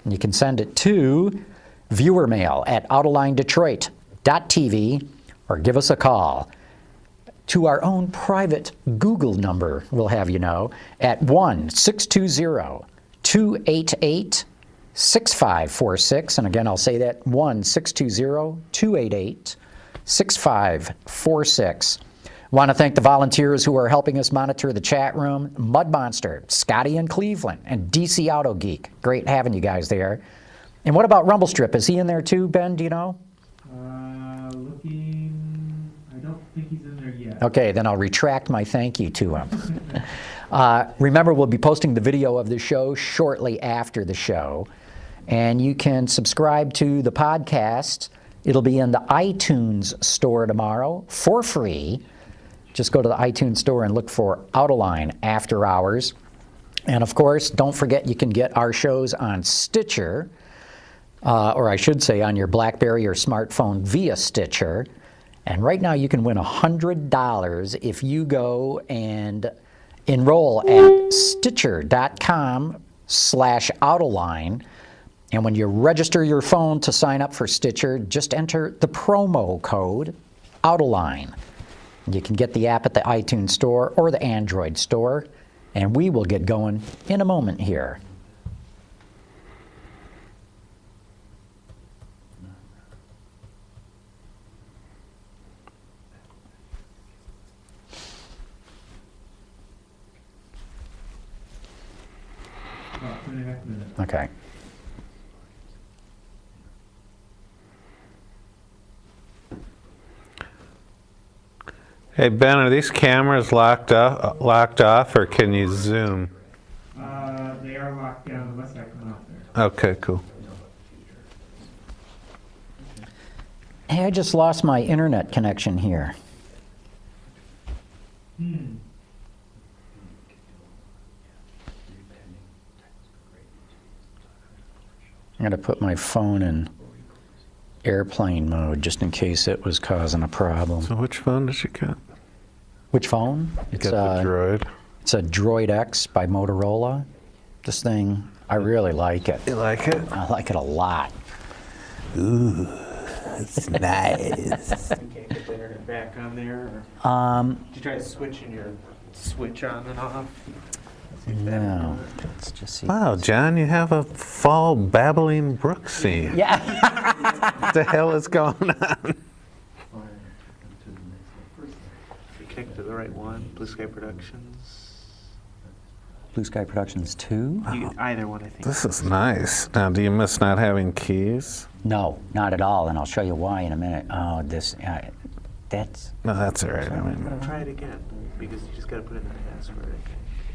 And you can send it to viewer mail at autolinedetroit.tv or give us a call to our own private Google number, we'll have you know, at 1-620-288-6546. And again, I'll say that, 1-620-288-6546. Want to thank the volunteers who are helping us monitor the chat room, Mud Monster, Scotty in Cleveland, and DC Auto Geek. Great having you guys there. And what about Rumble Strip? Is he in there too, Ben? Do you know? Looking, I don't think he's in there yet. Okay, then I'll retract my thank you to him. Remember, we'll be posting the video of the show shortly after the show. And you can subscribe to the podcast. It'll be in the iTunes store tomorrow for free. Just go to the iTunes store and look for Autoline After Hours. And of course, don't forget you can get our shows on Stitcher, or I should say on your BlackBerry or smartphone via Stitcher. And right now you can win $100 if you go and enroll at stitcher.com/Autoline. And when you register your phone to sign up for Stitcher, just enter the promo code Autoline. You can get the app at the iTunes store or the Android store, and we will get going in a moment here. Okay. Hey Ben, are these cameras locked off, or can you zoom? They are locked down unless I come out there. Okay, cool. Hey, I just lost my internet connection here. Hmm. I'm going to put my phone in airplane mode just in case it was causing a problem. So which phone did you get? Which phone? It's the Droid. It's a Droid X by Motorola. This thing, I really like it. You like it? I like it a lot. Ooh, it's nice. You can't get the internet back on there? Did you try switching your switch on and off? No. Let's just see. Wow, John, you have a fall babbling brook scene. Yeah. What the hell is going on? You connect to the right one, Blue Sky Productions. Blue Sky Productions 2? Either one, I think. This is nice. Now, do you miss not having keys? No, not at all, and I'll show you why in a minute. Oh, that's... No, that's all right. I mean, Try it again, because you just got to put in the password.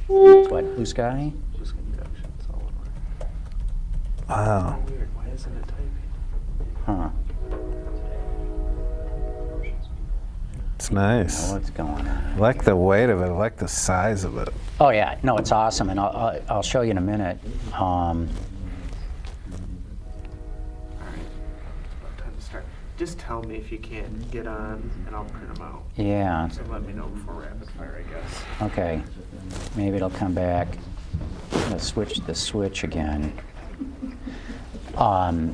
What, Blue Sky? Blue Sky Productions, all in one. wow. Oh, weird. Why isn't it typing? Huh. It's nice. What's going on? I like the weight of it. I like the size of it. Oh yeah, no, it's awesome, and I'll show you in a minute. Time to start. Just tell me if you can't get on, and I'll print them out. Yeah. So let me know before rapid fire, I guess. Okay. Maybe it'll come back. I'm gonna switch the switch again. Well,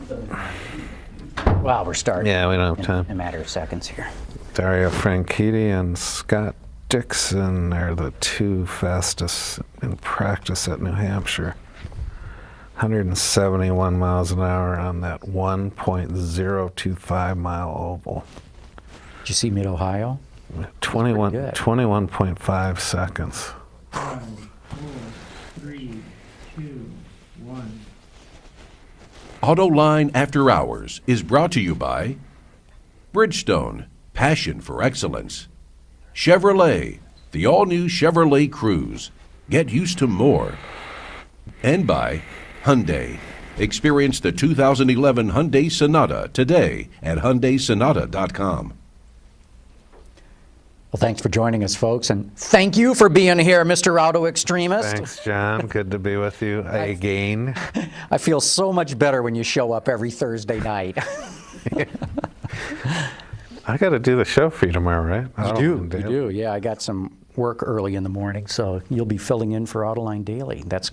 we're starting. Yeah, we don't have time. In a matter of seconds here. Dario Franchitti and Scott Dixon are the two fastest in practice at New Hampshire. 171 miles an hour on that 1.025 mile oval. Did you see Mid-Ohio? 21.5 seconds. 5, 4, 3, 2, 1. Autoline After Hours is brought to you by Bridgestone, passion for excellence. Chevrolet, the all-new Chevrolet Cruze. Get used to more. And by Hyundai. Experience the 2011 Hyundai Sonata today at HyundaiSonata.com. Well, thanks for joining us, folks, and thank you for being here, Mr. Autoextremist. Thanks, John. Good to be with you again. I feel so much better when you show up every Thursday night. I got to do the show for you tomorrow, right? You do. Yeah, I got some work early in the morning, so you'll be filling in for Autoline Daily. That's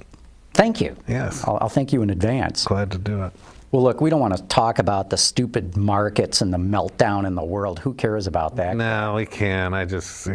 Thank you. Yes. I'll thank you in advance. Glad to do it. Well, look, we don't want to talk about the stupid markets and the meltdown in the world. Who cares about that? No, we can't. I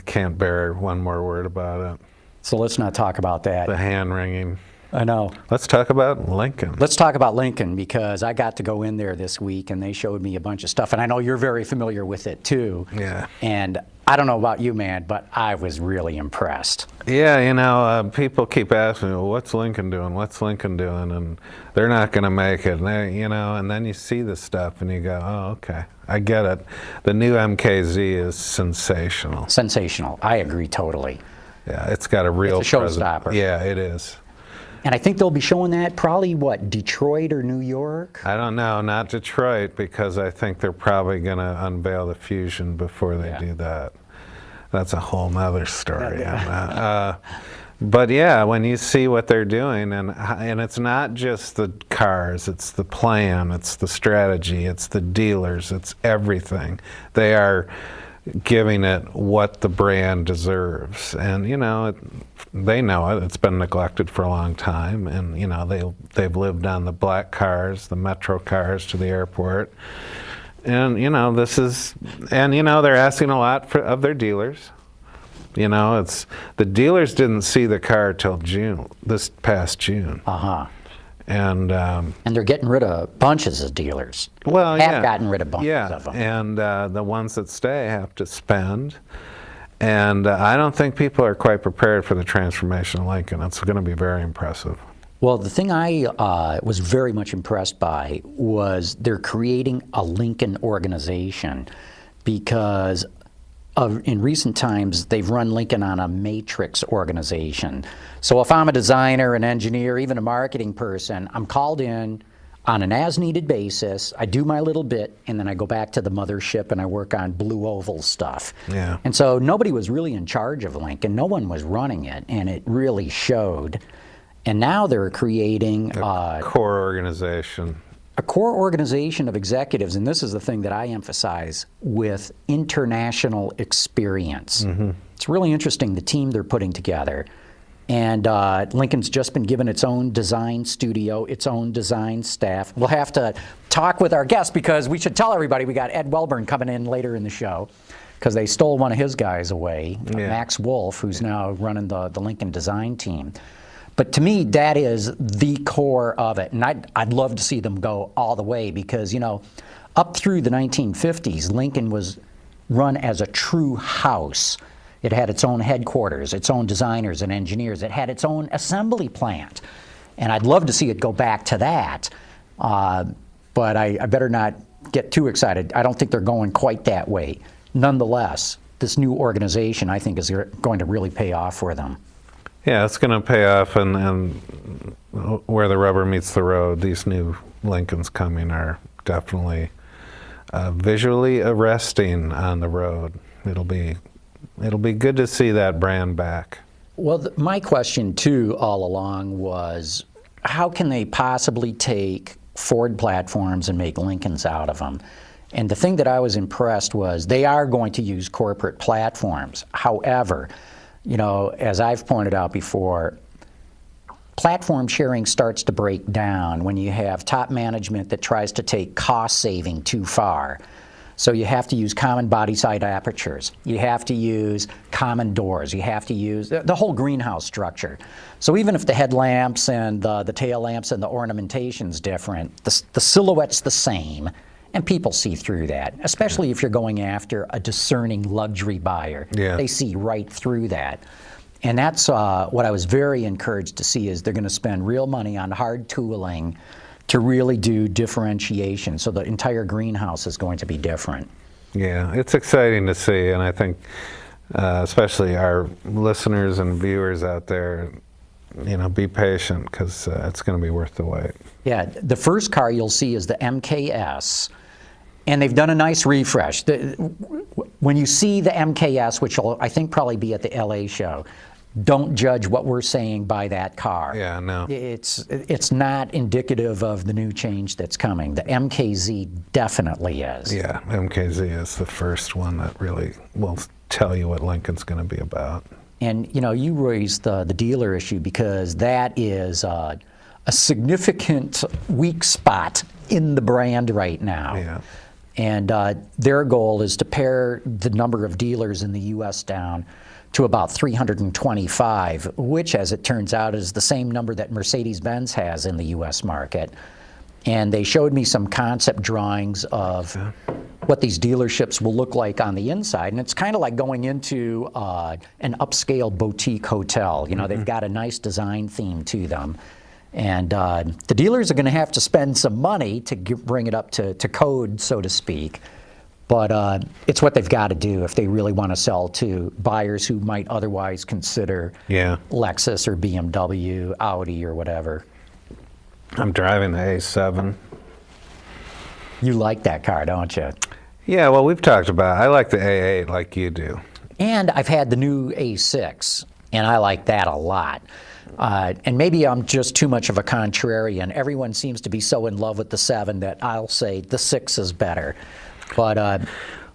can't bear one more word about it. So let's not talk about that. The hand wringing. I know. Let's talk about Lincoln. Let's talk about Lincoln, because I got to go in there this week and they showed me a bunch of stuff. And I know you're very familiar with it too. Yeah. And I don't know about you, man, but I was really impressed. Yeah, people keep asking me, well, what's Lincoln doing? What's Lincoln doing? And they're not going to make it. And and then you see the stuff and you go, oh, okay, I get it. The new MKZ is sensational. Sensational. I agree totally. Yeah, it's got a real It's a showstopper. Yeah, it is. And I think they'll be showing that probably, what, Detroit or New York? I don't know, not Detroit, because I think they're probably going to unveil the Fusion before they do that. That's a whole nother story. But yeah, when you see what they're doing, and it's not just the cars, it's the plan, it's the strategy, it's the dealers, it's everything. They are giving it what the brand deserves, and they know it. It's been neglected for a long time, and they've lived on the black cars, the metro cars to the airport, and they're asking a lot of their dealers. It's the dealers didn't see the car till this past June. And they're getting rid of bunches of dealers. Well, have gotten rid of bunches of them. And the ones that stay have to spend. And I don't think people are quite prepared for the transformation of Lincoln. It's going to be very impressive. Well, the thing I was very much impressed by was they're creating a Lincoln organization, because in recent times, they've run Lincoln on a matrix organization. So if I'm a designer, an engineer, even a marketing person, I'm called in on an as-needed basis. I do my little bit, and then I go back to the mothership and I work on blue oval stuff. Yeah. And so nobody was really in charge of Lincoln. No one was running it, and it really showed. And now they're creating a core organization. A core organization of executives, and this is the thing that I emphasize, with international experience. It's really interesting, the team they're putting together. And Lincoln's just been given its own design studio, its own design staff. We'll have to talk with our guests, because we should tell everybody we got Ed Welburn coming in later in the show, because they stole one of his guys away, Max Wolf, who's now running the Lincoln design team. But to me, that is the core of it. And I'd love to see them go all the way, because, up through the 1950s, Lincoln was run as a true house. It had its own headquarters, its own designers and engineers. It had its own assembly plant. And I'd love to see it go back to that. But I better not get too excited. I don't think they're going quite that way. Nonetheless, this new organization, I think, is going to really pay off for them. Yeah, it's going to pay off, and where the rubber meets the road, these new Lincolns coming are definitely visually arresting on the road. It'll be good to see that brand back. Well, my question too all along was, how can they possibly take Ford platforms and make Lincolns out of them? And the thing that I was impressed was they are going to use corporate platforms. However, as I've pointed out before, platform sharing starts to break down when you have top management that tries to take cost saving too far. So you have to use common body side apertures. You have to use common doors. You have to use the whole greenhouse structure. So even if the headlamps and the tail lamps and the ornamentation's different, the silhouette's the same. And people see through that, especially if you're going after a discerning luxury buyer. Yeah. They see right through that. And that's what I was very encouraged to see, is they're going to spend real money on hard tooling to really do differentiation. So the entire greenhouse is going to be different. Yeah, it's exciting to see, and I think especially our listeners and viewers out there, be patient, because it's going to be worth the wait. Yeah, the first car you'll see is the MKS. And they've done a nice refresh. When you see the MKS, which will, I think, probably be at the LA show, don't judge what we're saying by that car. Yeah, no. It's not indicative of the new change that's coming. The MKZ definitely is. Yeah, MKZ is the first one that really will tell you what Lincoln's going to be about. And you raised the dealer issue, because that is a significant weak spot in the brand right now. Yeah. And their goal is to pare the number of dealers in the U.S. down to about 325, which, as it turns out, is the same number that Mercedes-Benz has in the U.S. market. And they showed me some concept drawings of what these dealerships will look like on the inside. And it's kind of like going into an upscale boutique hotel. You know, they've got a nice design theme to them. And the dealers are going to have to spend some money to bring it up to code, so to speak. But it's what they've got to do if they really want to sell to buyers who might otherwise consider Lexus or BMW, Audi, or whatever. I'm driving the A7. You like that car, don't you? Yeah, well, we've talked about it. I like the A8 like you do. And I've had the new A6, and I like that a lot. And maybe I'm just too much of a contrarian. Everyone seems to be so in love with the 7 that I'll say the 6 is better. But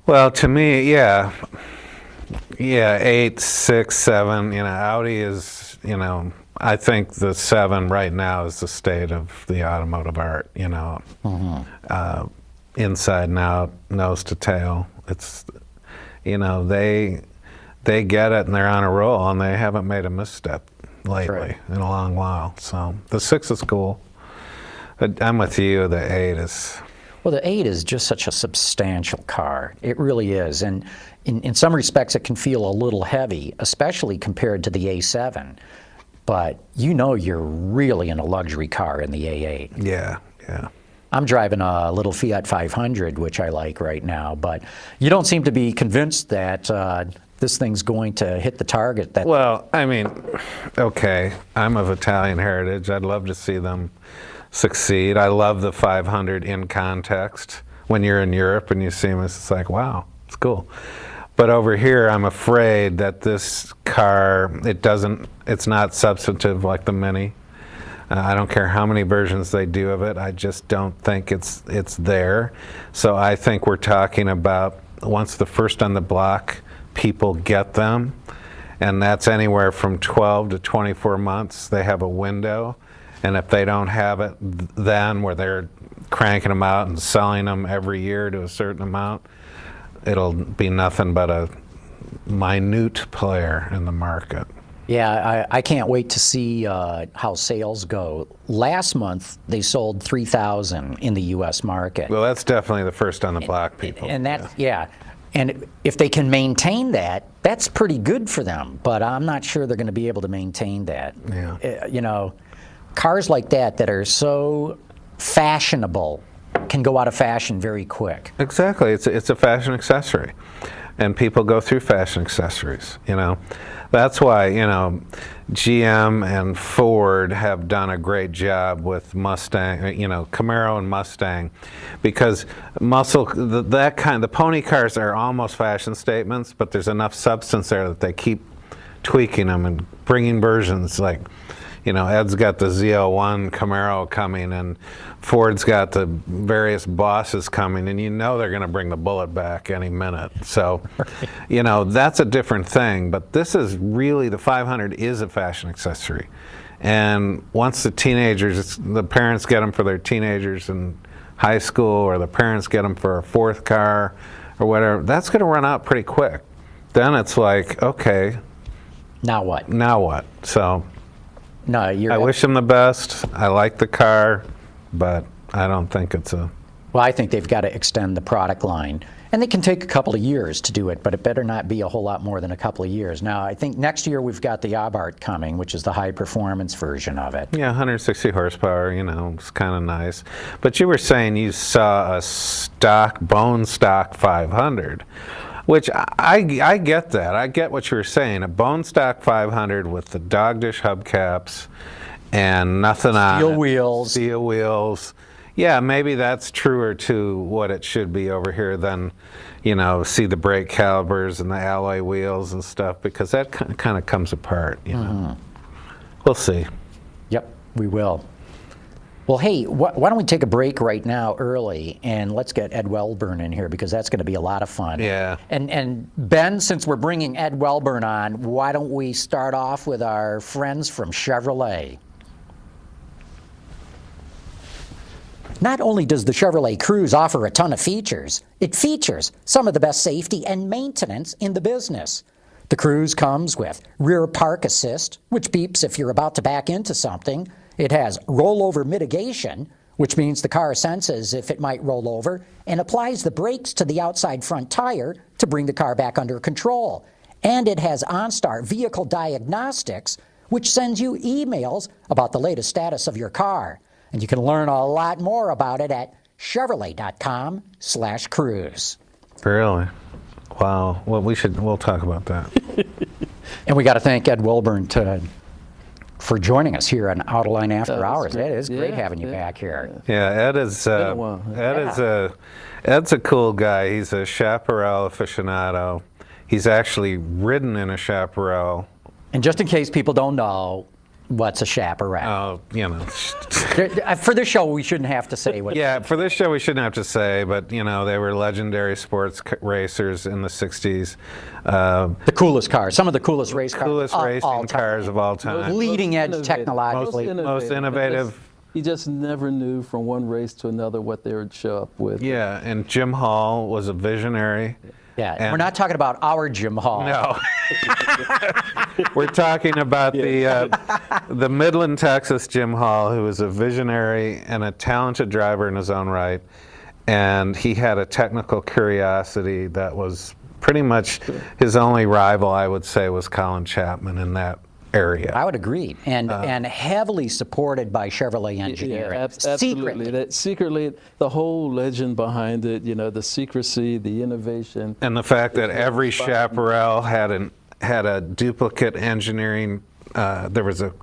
well, to me, yeah, 8, 6, 7. You know, Audi is, you know, I think the 7 right now is the state of the automotive art. You know, inside and out, nose to tail. It's, you know, they get it and they're on a roll and they haven't made a misstep lately in a long while. So the 6 is cool. But I'm with you. The 8 is. Well, the 8 is just such a substantial car. It really is. And in some respects, it can feel a little heavy, especially compared to the A7. But you know you're really in a luxury car in the A8. Yeah, yeah. I'm driving a little Fiat 500, which I like right now. But you don't seem to be convinced that this thing's going to hit the target. That Well, I mean, okay, I'm of Italian heritage. I'd love to see them succeed. I love the 500 in context. When you're in Europe and you see them, it's like, wow, it's cool. But over here, I'm afraid that this car, it's not substantive like the Mini. I don't care how many versions they do of it. I just don't think it's there. So I think we're talking about once the first on the block people get them, and that's anywhere from 12 to 24 months. They have a window. And if they don't have it then, where they're cranking them out and selling them every year to a certain amount, it'll be nothing but a minute player in the market. Yeah, I can't wait to see how sales go. Last month, they sold 3,000 in the U.S. market. Well, that's definitely the first on the block, people. And that, yeah. And if they can maintain that, that's pretty good for them. But I'm not sure they're going to be able to maintain that. Yeah. You know, cars like that are so fashionable can go out of fashion very quick. Exactly. It's a fashion accessory. And people go through fashion accessories, you know. That's why, you know, GM and Ford have done a great job with Mustang, you know, Camaro and Mustang, because the pony cars are almost fashion statements, but there's enough substance there that they keep tweaking them and bringing versions like, you know, Ed's got the Z01 Camaro coming, and Ford's got the various bosses coming, and you know they're going to bring the Bullet back any minute. So, you know, that's a different thing. But this is really, the 500 is a fashion accessory. And once the parents get them for their teenagers in high school, or the parents get them for a 4th car or whatever, that's going to run out pretty quick. Then it's like, okay. Now what? Now what? So. No, I wish them the best. I like the car, but I don't think it's a... Well, I think they've got to extend the product line. And they can take a couple of years to do it, but it better not be a whole lot more than a couple of years. Now, I think next year we've got the Abarth coming, which is the high-performance version of it. Yeah, 160 horsepower, you know, it's kind of nice. But you were saying you saw a bone stock 500. Which I get that. I get what you were saying. A bone stock 500 with the dog dish hubcaps and nothing on it. Steel wheels. Yeah, maybe that's truer to what it should be over here than, you know, see the brake calipers and the alloy wheels and stuff, because that kind of comes apart, you know. We'll see. Yep, we will. Well, hey, why don't we take a break right now early, and let's get Ed Welburn in here, because that's going to be a lot of fun. Yeah. And Ben, since we're bringing Ed Welburn on, why don't we start off with our friends from Chevrolet? Not only does the Chevrolet Cruze offer a ton of features, it features some of the best safety and maintenance in the business. The Cruze comes with rear park assist, which beeps if you're about to back into something. It has rollover mitigation, which means the car senses if it might roll over and applies the brakes to the outside front tire to bring the car back under control. And it has OnStar Vehicle Diagnostics, which sends you emails about the latest status of your car. And you can learn a lot more about it at Chevrolet.com/Cruze. Really? Wow. Well, we'll talk about that. And we got to thank Ed Welburn for joining us here on Autoline After Hours. great. It is great Yeah, having you yeah, back here. Yeah, Ed is been a while. Ed's a cool guy. He's a Chaparral aficionado. He's actually ridden in a Chaparral. And just in case people don't know, what's a Chaparral? Oh, you know. For this show, we shouldn't have to say what. Yeah, for this show we shouldn't have to say, but you know, they were legendary sports racers in the 60s. The coolest cars, some of the coolest race cars. Coolest of racing all time. cars of all time. Leading edge innovative. technologically. Most innovative. You just never knew from one race to another what they would show up with. Yeah, and Jim Hall was a visionary. Yeah, And- we're not talking about our Jim Hall. No. We're talking about the Midland, Texas Jim Hall, who was a visionary and a talented driver in his own right. And he had a technical curiosity that was pretty much his only rival, I would say, was Colin Chapman in that area. I would agree, and heavily supported by Chevrolet engineering. Yeah, absolutely. Secretly, the whole legend behind it, you know, the secrecy, the innovation. And the fact that every Chaparral had a duplicate engineering. There was a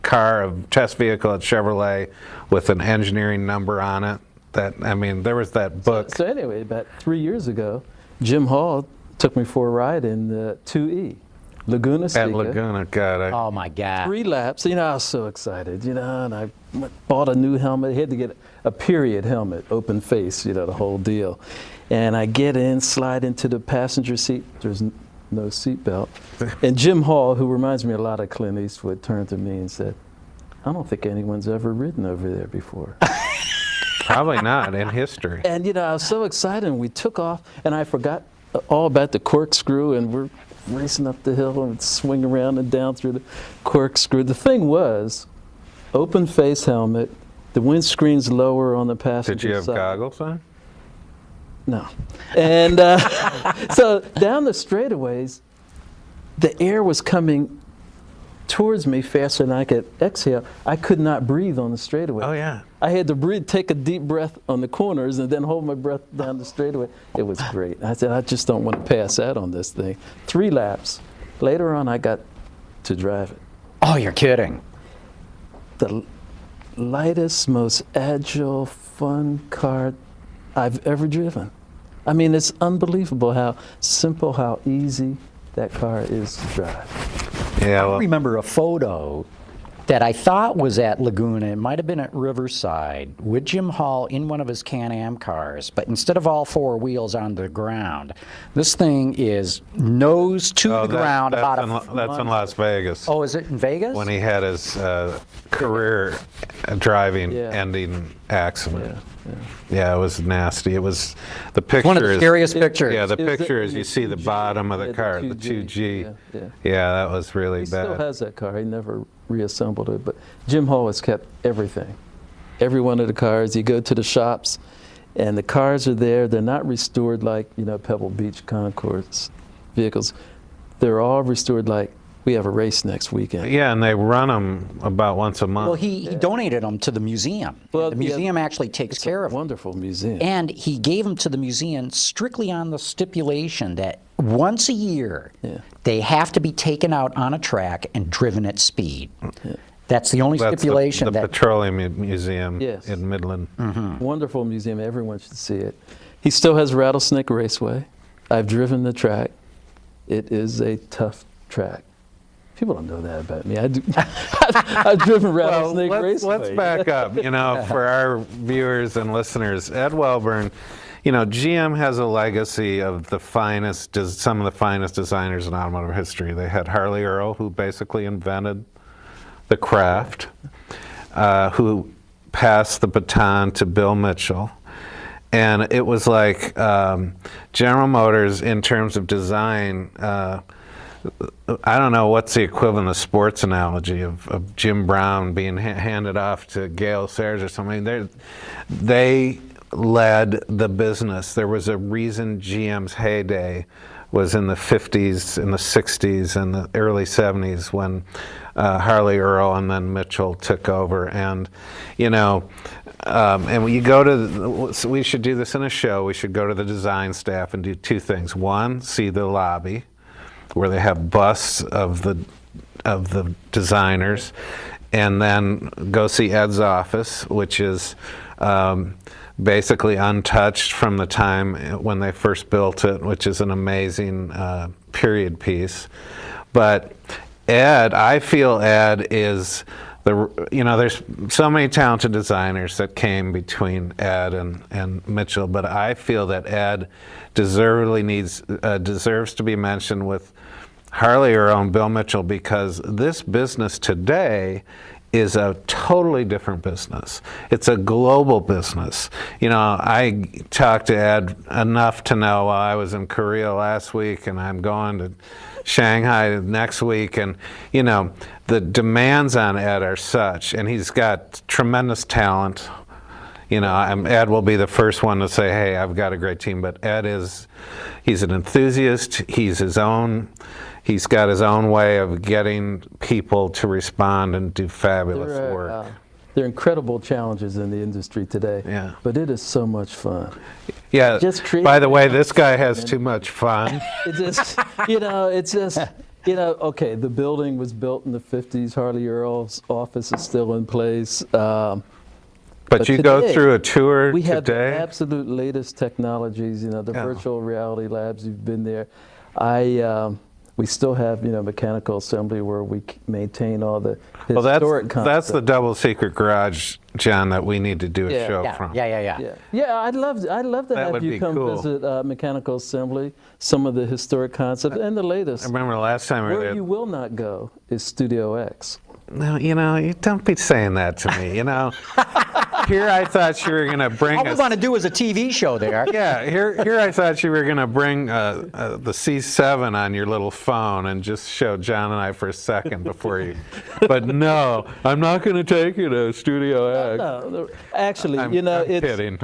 test vehicle at Chevrolet with an engineering number on it. There was that book. So anyway, about 3 years ago, Jim Hall took me for a ride in the 2E. Laguna Seca. At Laguna, God. Oh my God. 3 laps. You know, I was so excited, you know, and I bought a new helmet. I had to get a period helmet, open face, you know, the whole deal. And I get in, slide into the passenger seat. There's no seat belt. And Jim Hall, who reminds me a lot of Clint Eastwood, turned to me and said, I don't think anyone's ever ridden over there before. Probably not in history. And, you know, I was so excited, and we took off, and I forgot all about the corkscrew, and we're racing up the hill and swing around and down through the corkscrew. The thing was, open face helmet, the windscreen's lower on the passenger side. Did you have goggles on? No. And so down the straightaways, the air was coming towards me faster than I could exhale. I could not breathe on the straightaway. Oh, yeah. I had to breathe, take a deep breath on the corners and then hold my breath down the straightaway. It was great. I said, I just don't want to pass out on this thing. 3 laps. Later on, I got to drive it. Oh, you're kidding. The lightest, most agile, fun car I've ever driven. I mean, it's unbelievable how simple, how easy that car is to drive. Yeah, I remember a photo that I thought was at Laguna. It might have been at Riverside with Jim Hall in one of his Can-Am cars, but instead of all 4 wheels on the ground, this thing is nose to the ground. That's in Las Vegas. Oh, is it in Vegas? When he had his career driving Yeah. ending accident. Yeah. Yeah, it was nasty. It was the picture. One of the scariest pictures. Yeah, the It was picture the- is you see the 2G. bottom of the Yeah, the car, the 2G. 2G. Yeah. Yeah, that was really He bad. still has that car. He never reassembled it. But Jim Hall has kept everything. Every one of the cars. You go to the shops, and the cars are there. They're not restored like, you know, Pebble Beach Concourse vehicles. They're all restored like, we have a race next weekend. Yeah, and they run them about once a month. Well, he donated them to the museum. Well, the yeah, museum actually takes care of them. Wonderful museum. And he gave them to the museum strictly on the stipulation that once a year, Yeah. they have to be taken out on a track and driven at speed. That's the only That's stipulation. the Petroleum Museum Yes. in Midland. Wonderful museum. Everyone should see it. He still has Rattlesnake Raceway. I've driven the track. It is a tough track. People don't know that about me. I do. I've driven Rattlesnake Raceway. Let's back up. You know, for our viewers and listeners, Ed Welburn, you know, GM has a legacy of the finest, some of the finest designers in automotive history. They had Harley Earl, who basically invented the craft, who passed the baton to Bill Mitchell. And it was like General Motors, in terms of design, I don't know what's the equivalent of sports analogy of Jim Brown being handed off to Gale Sayers or something. They led the business. There was a reason GM's heyday was in the 50s, in the 60s, and the early 70s when Harley Earl and then Mitchell took over. And, you know, and when you go to, so we should do this in a show, we should go to the design staff and do two things. One, see the lobby, where they have busts of the designers, and then go see Ed's office, which is basically untouched from the time when they first built it, which is an amazing period piece. But Ed, I feel Ed is there's so many talented designers that came between Ed and Mitchell, but I feel that Ed deserves to be mentioned with Harley Earl and Bill Mitchell, because this business today is a totally different business. It's a global business. You know, I talked to Ed enough to know I was in Korea last week and I'm going to Shanghai next week, and you know, the demands on Ed are such, and he's got tremendous talent. You know, Ed will be the first one to say, hey, I've got a great team, but he's an enthusiast, he's got his own way of getting people to respond and do fabulous work. There are incredible challenges in the industry today, yeah, but it is so much fun. Yeah, by the way, this guy has too much fun. It just, okay, the building was built in the 50s. Harley Earl's office is still in place. But you today, go through a tour we have today? the absolute latest technologies, the virtual reality labs, you've been there. We still have, mechanical assembly where we maintain all the historic concepts. That's the double secret garage, John, that we need to do a show from. Yeah, I'd love to have you come visit mechanical assembly, some of the historic concepts, and the latest. I remember the last time we were there. Where you will not go is Studio X. No, you don't be saying that to me, Here I thought you were going to bring All we want to do is a TV show there. Yeah, here I thought you were going to bring the C7 on your little phone and just show John and I for a second before you. But no, I'm not going to take you to Studio X. No, actually, I'm kidding.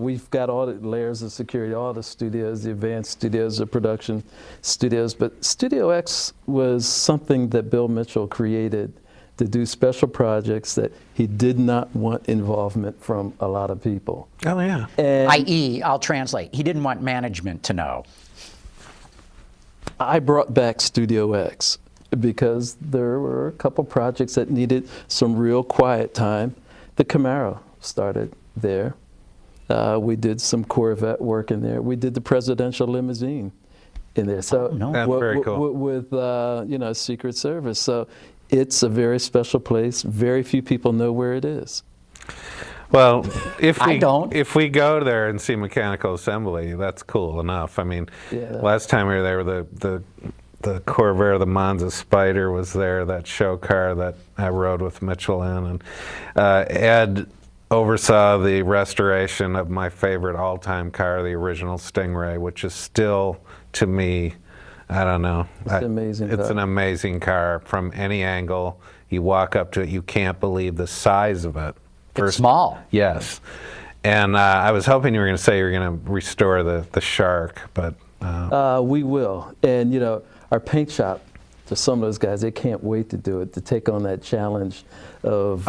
We've got all the layers of security, all the studios, the advanced studios, the production studios. But Studio X was something that Bill Mitchell created to do special projects that he did not want involvement from a lot of people. Oh, yeah. I.e., I'll translate, he didn't want management to know. I brought back Studio X because there were a couple projects that needed some real quiet time. The Camaro started there. We did some Corvette work in there. We did the presidential limousine in there. So That's very cool. With Secret Service. So it's a very special place. Very few people know where it is. Well, if we go there and see mechanical assembly, that's cool enough. I mean, last time we were there, the Corvair, the Monza Spider was there, that show car that I rode with Mitchell in, and Ed oversaw the restoration of my favorite all-time car, the original Stingray, which is still, to me, I don't know. It's amazing. It's an amazing car from any angle. You walk up to it, you can't believe the size of it. It's small. Yes. And I was hoping you were going to say you were going to restore the Shark, but... we will. And, our paint shop, to some of those guys, they can't wait to do it, to take on that challenge of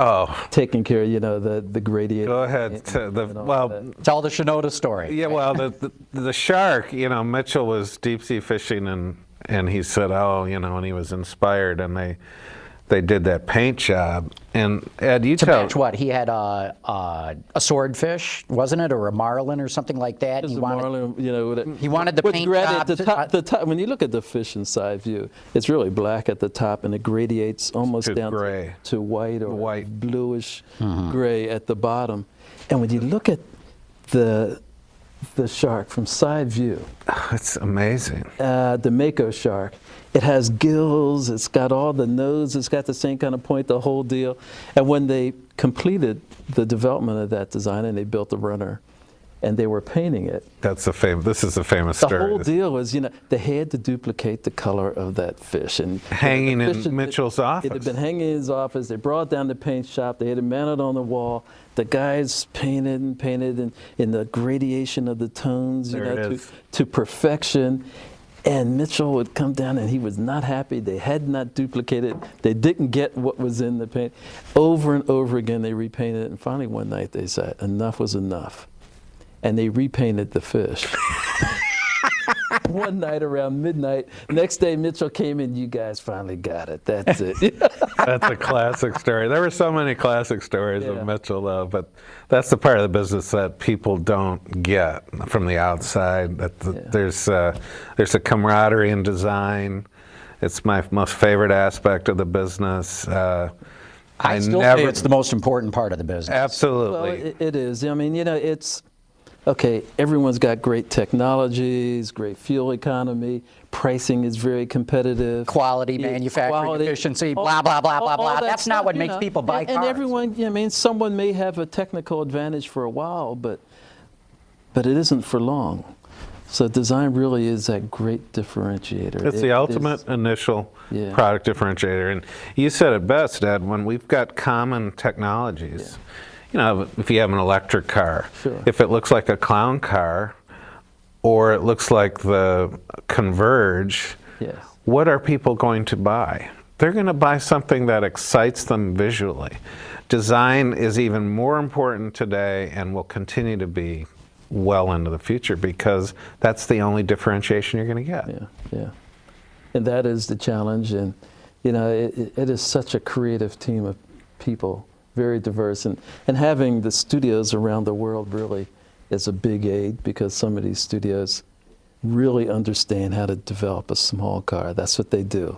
taking care of, the gradient. Go ahead. Tell the Shinoda story. Yeah, well, the Shark, Mitchell was deep sea fishing and he said, and he was inspired, and they did that paint job. And Ed, to match what? He had a swordfish, wasn't it, or a marlin or something like that? He wanted the paint job. The top, when you look at the fish in side view, it's really black at the top, and it gradiates almost down to white or bluish gray at the bottom. And when you look at the Shark from side view, it's amazing. The Mako Shark. it has gills, it's got all the nose, it's got the same kind of point, the whole deal. And when they completed the development of that design and they built the runner and they were painting it. This is a famous The story. whole deal was, they had to duplicate the color of that fish. And Hanging in Mitchell's office. It had been hanging in his office. They brought it down to the paint shop. They had it mounted on the wall. The guys painted and painted in the gradation of the tones, to perfection. And Mitchell would come down and he was not happy. They had not duplicated. They didn't get what was in the paint. Over and over again, they repainted it. And finally, one night, they said, enough was enough. And they repainted the fish. One night around midnight. Next day, Mitchell came in, you guys finally got it. That's it. That's a classic story. There were so many classic stories of Mitchell, though, but that's the part of the business that people don't get from the outside. There's a camaraderie in design. It's my most favorite aspect of the business. I still say it's the most important part of the business. Absolutely. Well, it is. I mean, it's, okay, everyone's got great technologies, great fuel economy, pricing is very competitive. Quality, manufacturing efficiency, blah, blah, blah, blah, blah. That's not what makes people buy cars. And everyone, someone may have a technical advantage for a while, but it isn't for long. So design really is that great differentiator. It's the ultimate initial product differentiator. And you said it best, Ed, when we've got common technologies. If you have an electric car, if it looks like a clown car or it looks like the Converge, what are people going to buy? They're going to buy something that excites them visually. Design is even more important today and will continue to be well into the future because that's the only differentiation you're going to get. Yeah. And that is the challenge. And, it is such a creative team of people. Very diverse, and having the studios around the world really is a big aid because some of these studios really understand how to develop a small car. That's what they do.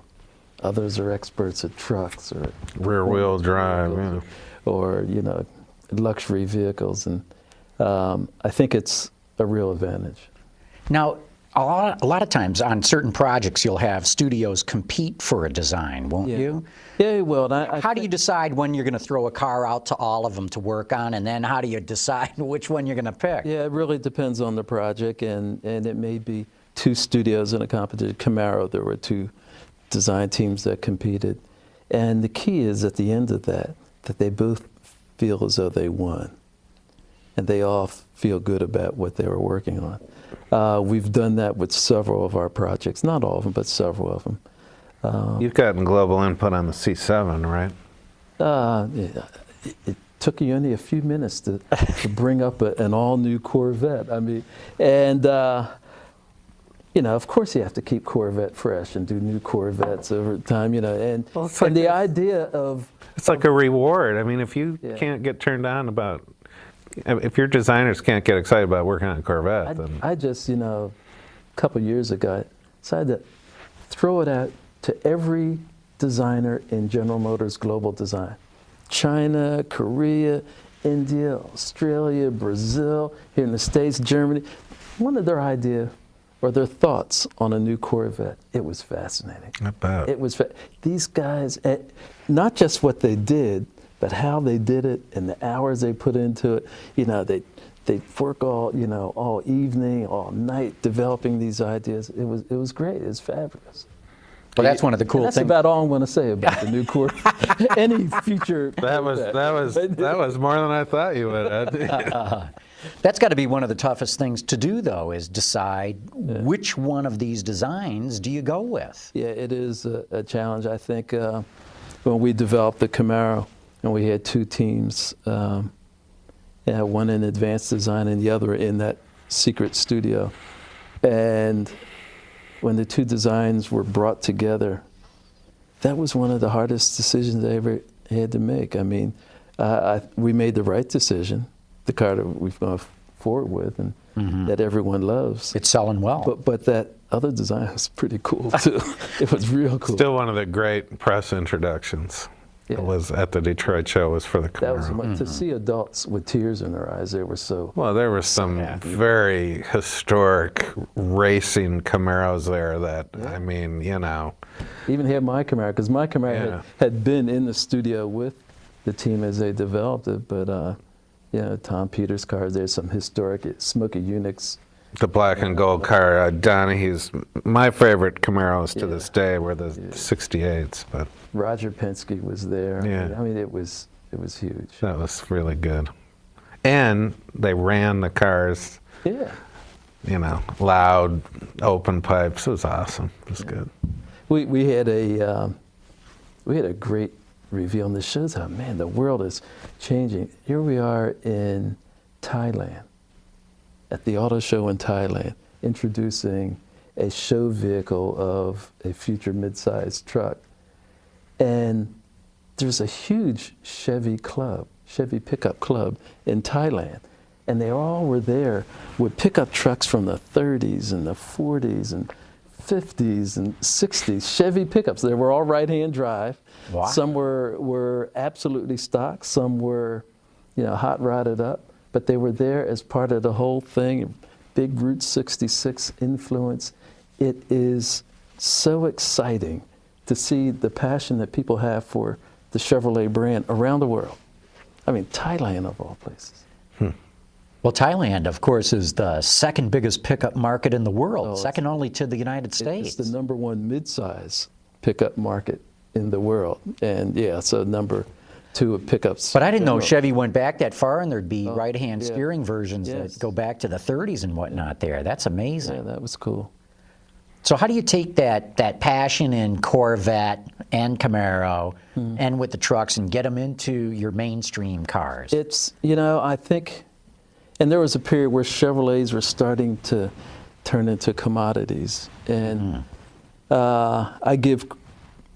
Others are experts at trucks or rear-wheel drive, or luxury vehicles, and I think it's a real advantage. Now, a lot of times on certain projects, you'll have studios compete for a design, won't you? Yeah, you will. How do you decide when you're going to throw a car out to all of them to work on, and then how do you decide which one you're going to pick? Yeah, it really depends on the project, and it may be two studios in a competition. Camaro, there were two design teams that competed, and the key is at the end of that they both feel as though they won, and they all feel good about what they were working on. We've done that with several of our projects, not all of them, but several of them. You've gotten global input on the C7, right? It took you only a few minutes to bring up an all-new Corvette. I mean, and of course you have to keep Corvette fresh and do new Corvettes over time. And the idea of it's like a reward. I mean, if you can't get turned on about. If your designers can't get excited about working on a Corvette, then... I just, a couple years ago, I decided to throw it out to every designer in General Motors Global Design. China, Korea, India, Australia, Brazil, here in the States, Germany. One of their idea or their thoughts on a new Corvette, it was fascinating. I bet. It was, these guys, not just what they did, but how they did it and the hours they put into it. They work all evening, all night developing these ideas. It was great. It was fabulous. Well, that's one of the cool things. That's about all I'm going to say about the new Corvette. Any future. That was more than I thought you would. That's got to be one of the toughest things to do, though, is decide which one of these designs do you go with. Yeah, it is a challenge. I think when we developed the Camaro, and we had two teams, one in advanced design and the other in that secret studio. And when the two designs were brought together, that was one of the hardest decisions I ever had to make. I mean, we made the right decision, the car that we've gone forward with and that everyone loves. It's selling well. But that other design was pretty cool, too. It was real cool. Still one of the great press introductions. It was at the Detroit show. It was for the Camaro. That was to see adults with tears in their eyes. They were so. Well, there were some very historic racing Camaros there that, I mean, you know. Even had my Camaro, because my Camaro had been in the studio with the team as they developed it, but you know, Tom Peters' cars, there's some historic Smoky Unix. The black and gold car, Donahue's, my favorite Camaros to this day were the 68s, but. Roger Penske was there. Yeah. I mean, it was huge. That was really good. And they ran the cars, Yeah. you know, loud, open pipes. It was awesome. It was good. We had a great reveal, and this shows how, man, the world is changing. Here we are in Thailand, at the auto show in Thailand, introducing a show vehicle of a future mid-sized truck. And there's a huge Chevy pickup club in Thailand. And they all were there with pickup trucks from the 30s and the 40s and 50s and 60s, Chevy pickups. They were all right-hand drive. Wow. Some were absolutely stock. Some were, you know, hot rodded up. But they were there as part of the whole thing. Big Route 66 influence. It is so exciting to see the passion that people have for the Chevrolet brand around the world. I mean, Thailand of all places. Well, Thailand, of course, is the second biggest pickup market in the world, second only to the United States. It's the #1 midsize pickup market in the world. And yeah, so #2 of pickups. But I didn't know Chevy went back that far, and there'd be right-hand steering versions that go back to the 30s and whatnot there. That's amazing. Yeah, that was cool. So how do you take that passion in Corvette and Camaro and with the trucks and get them into your mainstream cars? It's, you know, I think, and there was a period where Chevrolets were starting to turn into commodities. And I give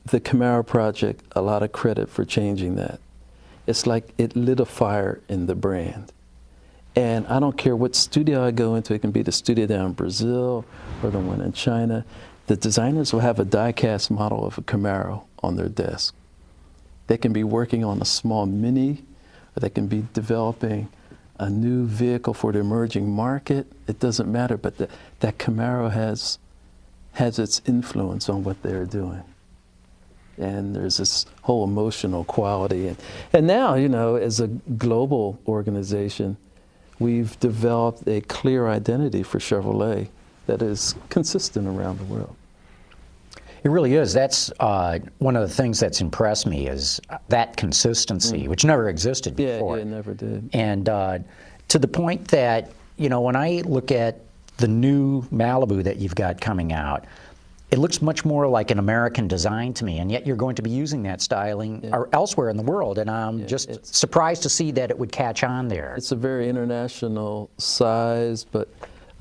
the Camaro project a lot of credit for changing that. It's like it lit a fire in the brand. And I don't care what studio I go into, it can be the studio down in Brazil or the one in China. The designers will have a die-cast model of a Camaro on their desk. They can be working on a small Mini, or they can be developing a new vehicle for the emerging market. It doesn't matter, but that Camaro has its influence on what they're doing. And there's this whole emotional quality. And now, you know, as a global organization, we've developed a clear identity for Chevrolet that is consistent around the world. It really is. That's one of the things that's impressed me is that consistency, which never existed before. Yeah, it never did. And to the point that, you know, when I look at the new Malibu that you've got coming out, it looks much more like an American design to me, and yet you're going to be using that styling elsewhere in the world, and I'm just surprised to see that it would catch on there. It's a very international size, but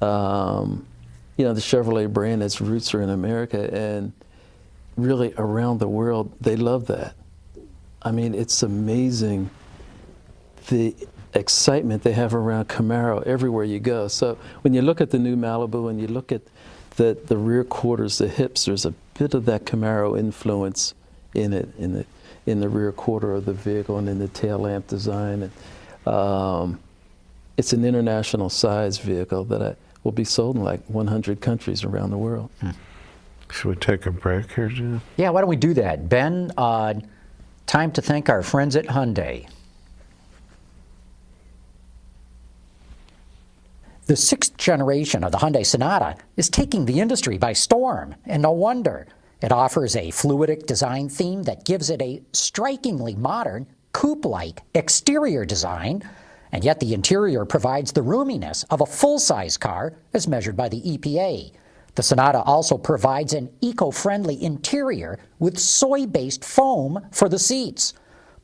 you know, the Chevrolet brand, its roots are in America, and really around the world, they love that. I mean, it's amazing the excitement they have around Camaro everywhere you go. So when you look at the new Malibu and you look at the rear quarters, the hips, there's a bit of that Camaro influence in it, in the rear quarter of the vehicle and in the tail lamp design. And, it's an international size vehicle that will be sold in like 100 countries around the world. Should we take a break here, Jim? Yeah, why don't we do that? Ben, time to thank our friends at Hyundai. The 6th generation of the Hyundai Sonata is taking the industry by storm, and no wonder. It offers a fluidic design theme that gives it a strikingly modern, coupe-like exterior design, and yet the interior provides the roominess of a full-size car as measured by the EPA. The Sonata also provides an eco-friendly interior with soy-based foam for the seats.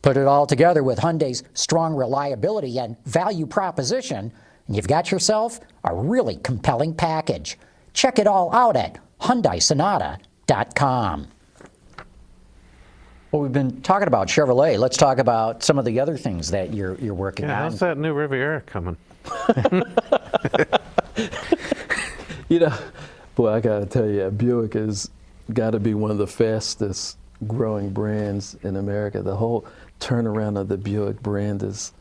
Put it all together with Hyundai's strong reliability and value proposition, and you've got yourself a really compelling package. Check it all out at HyundaiSonata.com. Well, we've been talking about Chevrolet. Let's talk about some of the other things that you're working on. How's that new Riviera coming? You know, boy, I got to tell you, Buick has got to be one of the fastest growing brands in America. The whole turnaround of the Buick brand is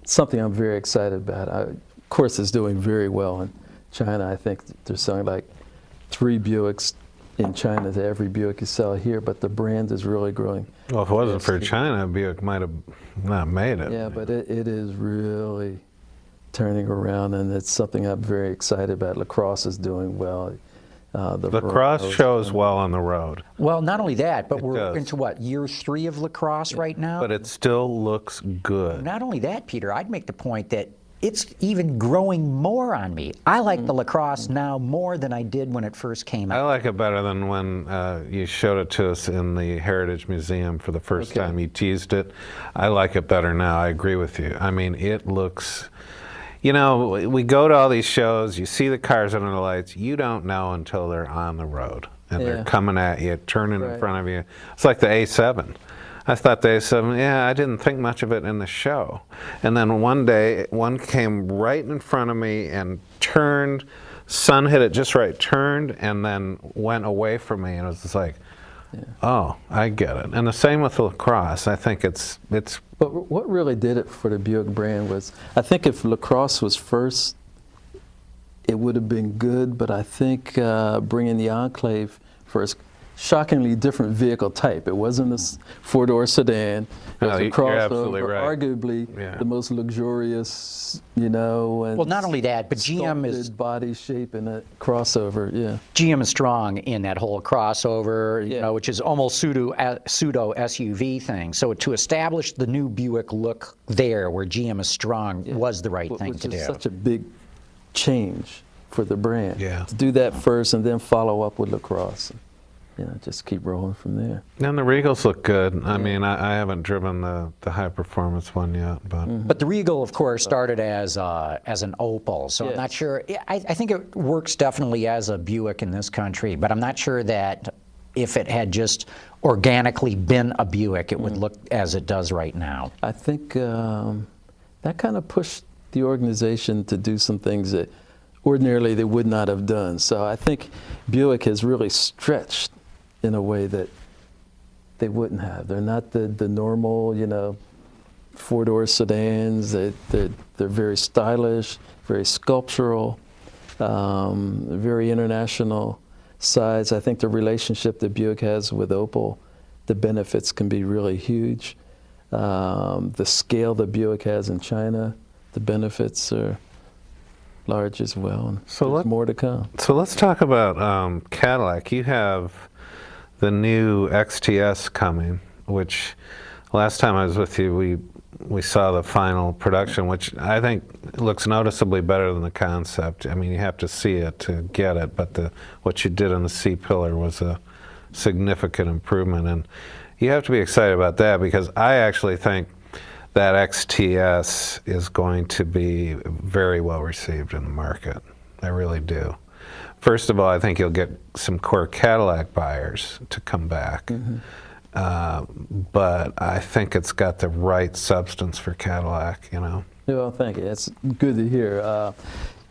something I'm very excited about. Of course, it's doing very well in China. I think they're selling like 3 Buicks in China to every Buick you sell here, but the brand is really growing. Well, if it wasn't for China, Buick might have not made it. Yeah, but it is really turning around, and it's something I'm very excited about. LaCrosse is doing well. LaCrosse shows well on the road. Well, not only that, but we're does. into what, year 3 of LaCrosse right now? But it still looks good. Not only that, Peter, I'd make the point that it's even growing more on me. I like the LaCrosse now more than I did when it first came I out. like it better than when you showed it to us in the Heritage Museum for the first time. You teased it. I like it better now. I agree with you. I mean, it looks... You know, we go to all these shows, you see the cars under the lights, you don't know until they're on the road. And they're coming at you, turning in front of you. It's like the A7. I thought the A7, I didn't think much of it in the show. And then one day, one came right in front of me and turned, sun hit it just right, turned, and then went away from me. And it was just like, oh, I get it. And the same with the LaCrosse. I think it's. But what really did it for the Buick brand was, I think if LaCrosse was first, it would have been good, but I think bringing the Enclave first, shockingly different vehicle type. It wasn't a 4-door sedan. It was a crossover, arguably the most luxurious, you know. And well, not only that, but GM is body shape in a crossover. GM is strong in that whole crossover, you know, which is almost pseudo SUV thing. So to establish the new Buick look there, where GM is strong, was the right thing to do. Which is such a big change for the brand. Yeah. To do that first and then follow up with LaCrosse. You know, just keep rolling from there. And the Regals look good. I mean, I haven't driven the high performance one yet, but But the Regal, of course, started as an Opel, so I'm not sure. I think it works definitely as a Buick in this country, but I'm not sure that if it had just organically been a Buick, it would look as it does right now. I think that kind of pushed the organization to do some things that ordinarily they would not have done. So I think Buick has really stretched in a way that they wouldn't have. They're not the normal, you know, 4-door sedans. They're very stylish, very sculptural, very international size. I think the relationship that Buick has with Opel, the benefits can be really huge. The scale that Buick has in China, the benefits are large as well. And so there's more to come. So let's talk about Cadillac. You have the new XTS coming, which last time I was with you, we saw the final production, which I think looks noticeably better than the concept. I mean, you have to see it to get it, but what you did on the C-pillar was a significant improvement, and you have to be excited about that, because I actually think that XTS is going to be very well received in the market. I really do. First of all, I think you'll get some core Cadillac buyers to come back. But I think it's got the right substance for Cadillac, you know. Well, thank you. That's good to hear.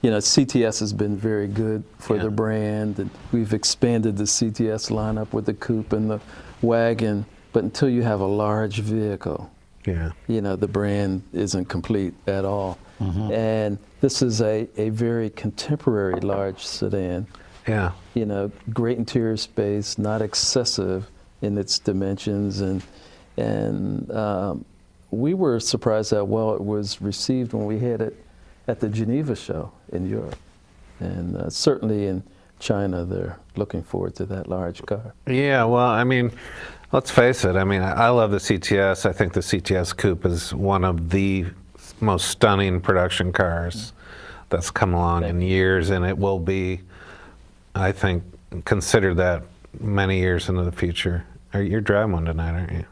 You know, CTS has been very good for the brand, and we've expanded the CTS lineup with the coupe and the wagon, but until you have a large vehicle, you know, the brand isn't complete at all. And this is a very contemporary large sedan. You know, great interior space, not excessive in its dimensions, and we were surprised how well it was received when we had it at the Geneva show in Europe, and certainly in China they're looking forward to that large car. Yeah, well, I mean, let's face it. I mean, I love the CTS. I think the CTS Coupe is one of the most stunning production cars that's come along in years, and it will be, I think, considered that many years into the future. You're driving one tonight, aren't you?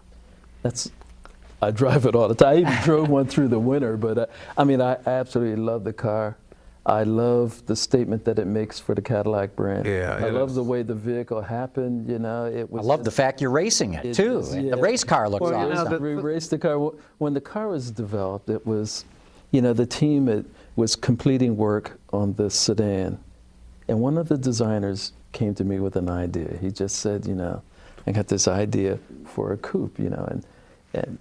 I drive it all the time. I even drove one through the winter, but I mean, I absolutely love the car. I love the statement that it makes for the Cadillac brand. I love the way the vehicle happened, you know. It was I love the fact you're racing it too. The race car looks awesome. We raced the car. When the car was developed, it was, you know, the team was completing work on the sedan. And one of the designers came to me with an idea. He just said, you know, I got this idea for a coupe, you know, and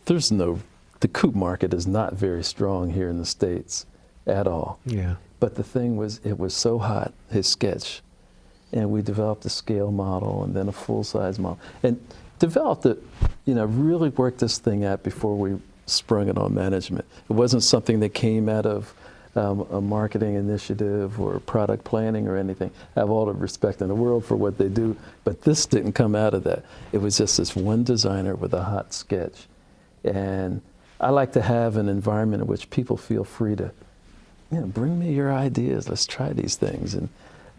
the coupe market is not very strong here in the States at all. Yeah. But the thing was, it was so hot, his sketch, and we developed a scale model and then a full-size model, and developed it, you know, really worked this thing out before we sprung it on management. It wasn't something that came out of a marketing initiative or product planning or anything. I have all the respect in the world for what they do, but this didn't come out of that. It was just this one designer with a hot sketch. And I like to have an environment in which people feel free to, you know, bring me your ideas, let's try these things. And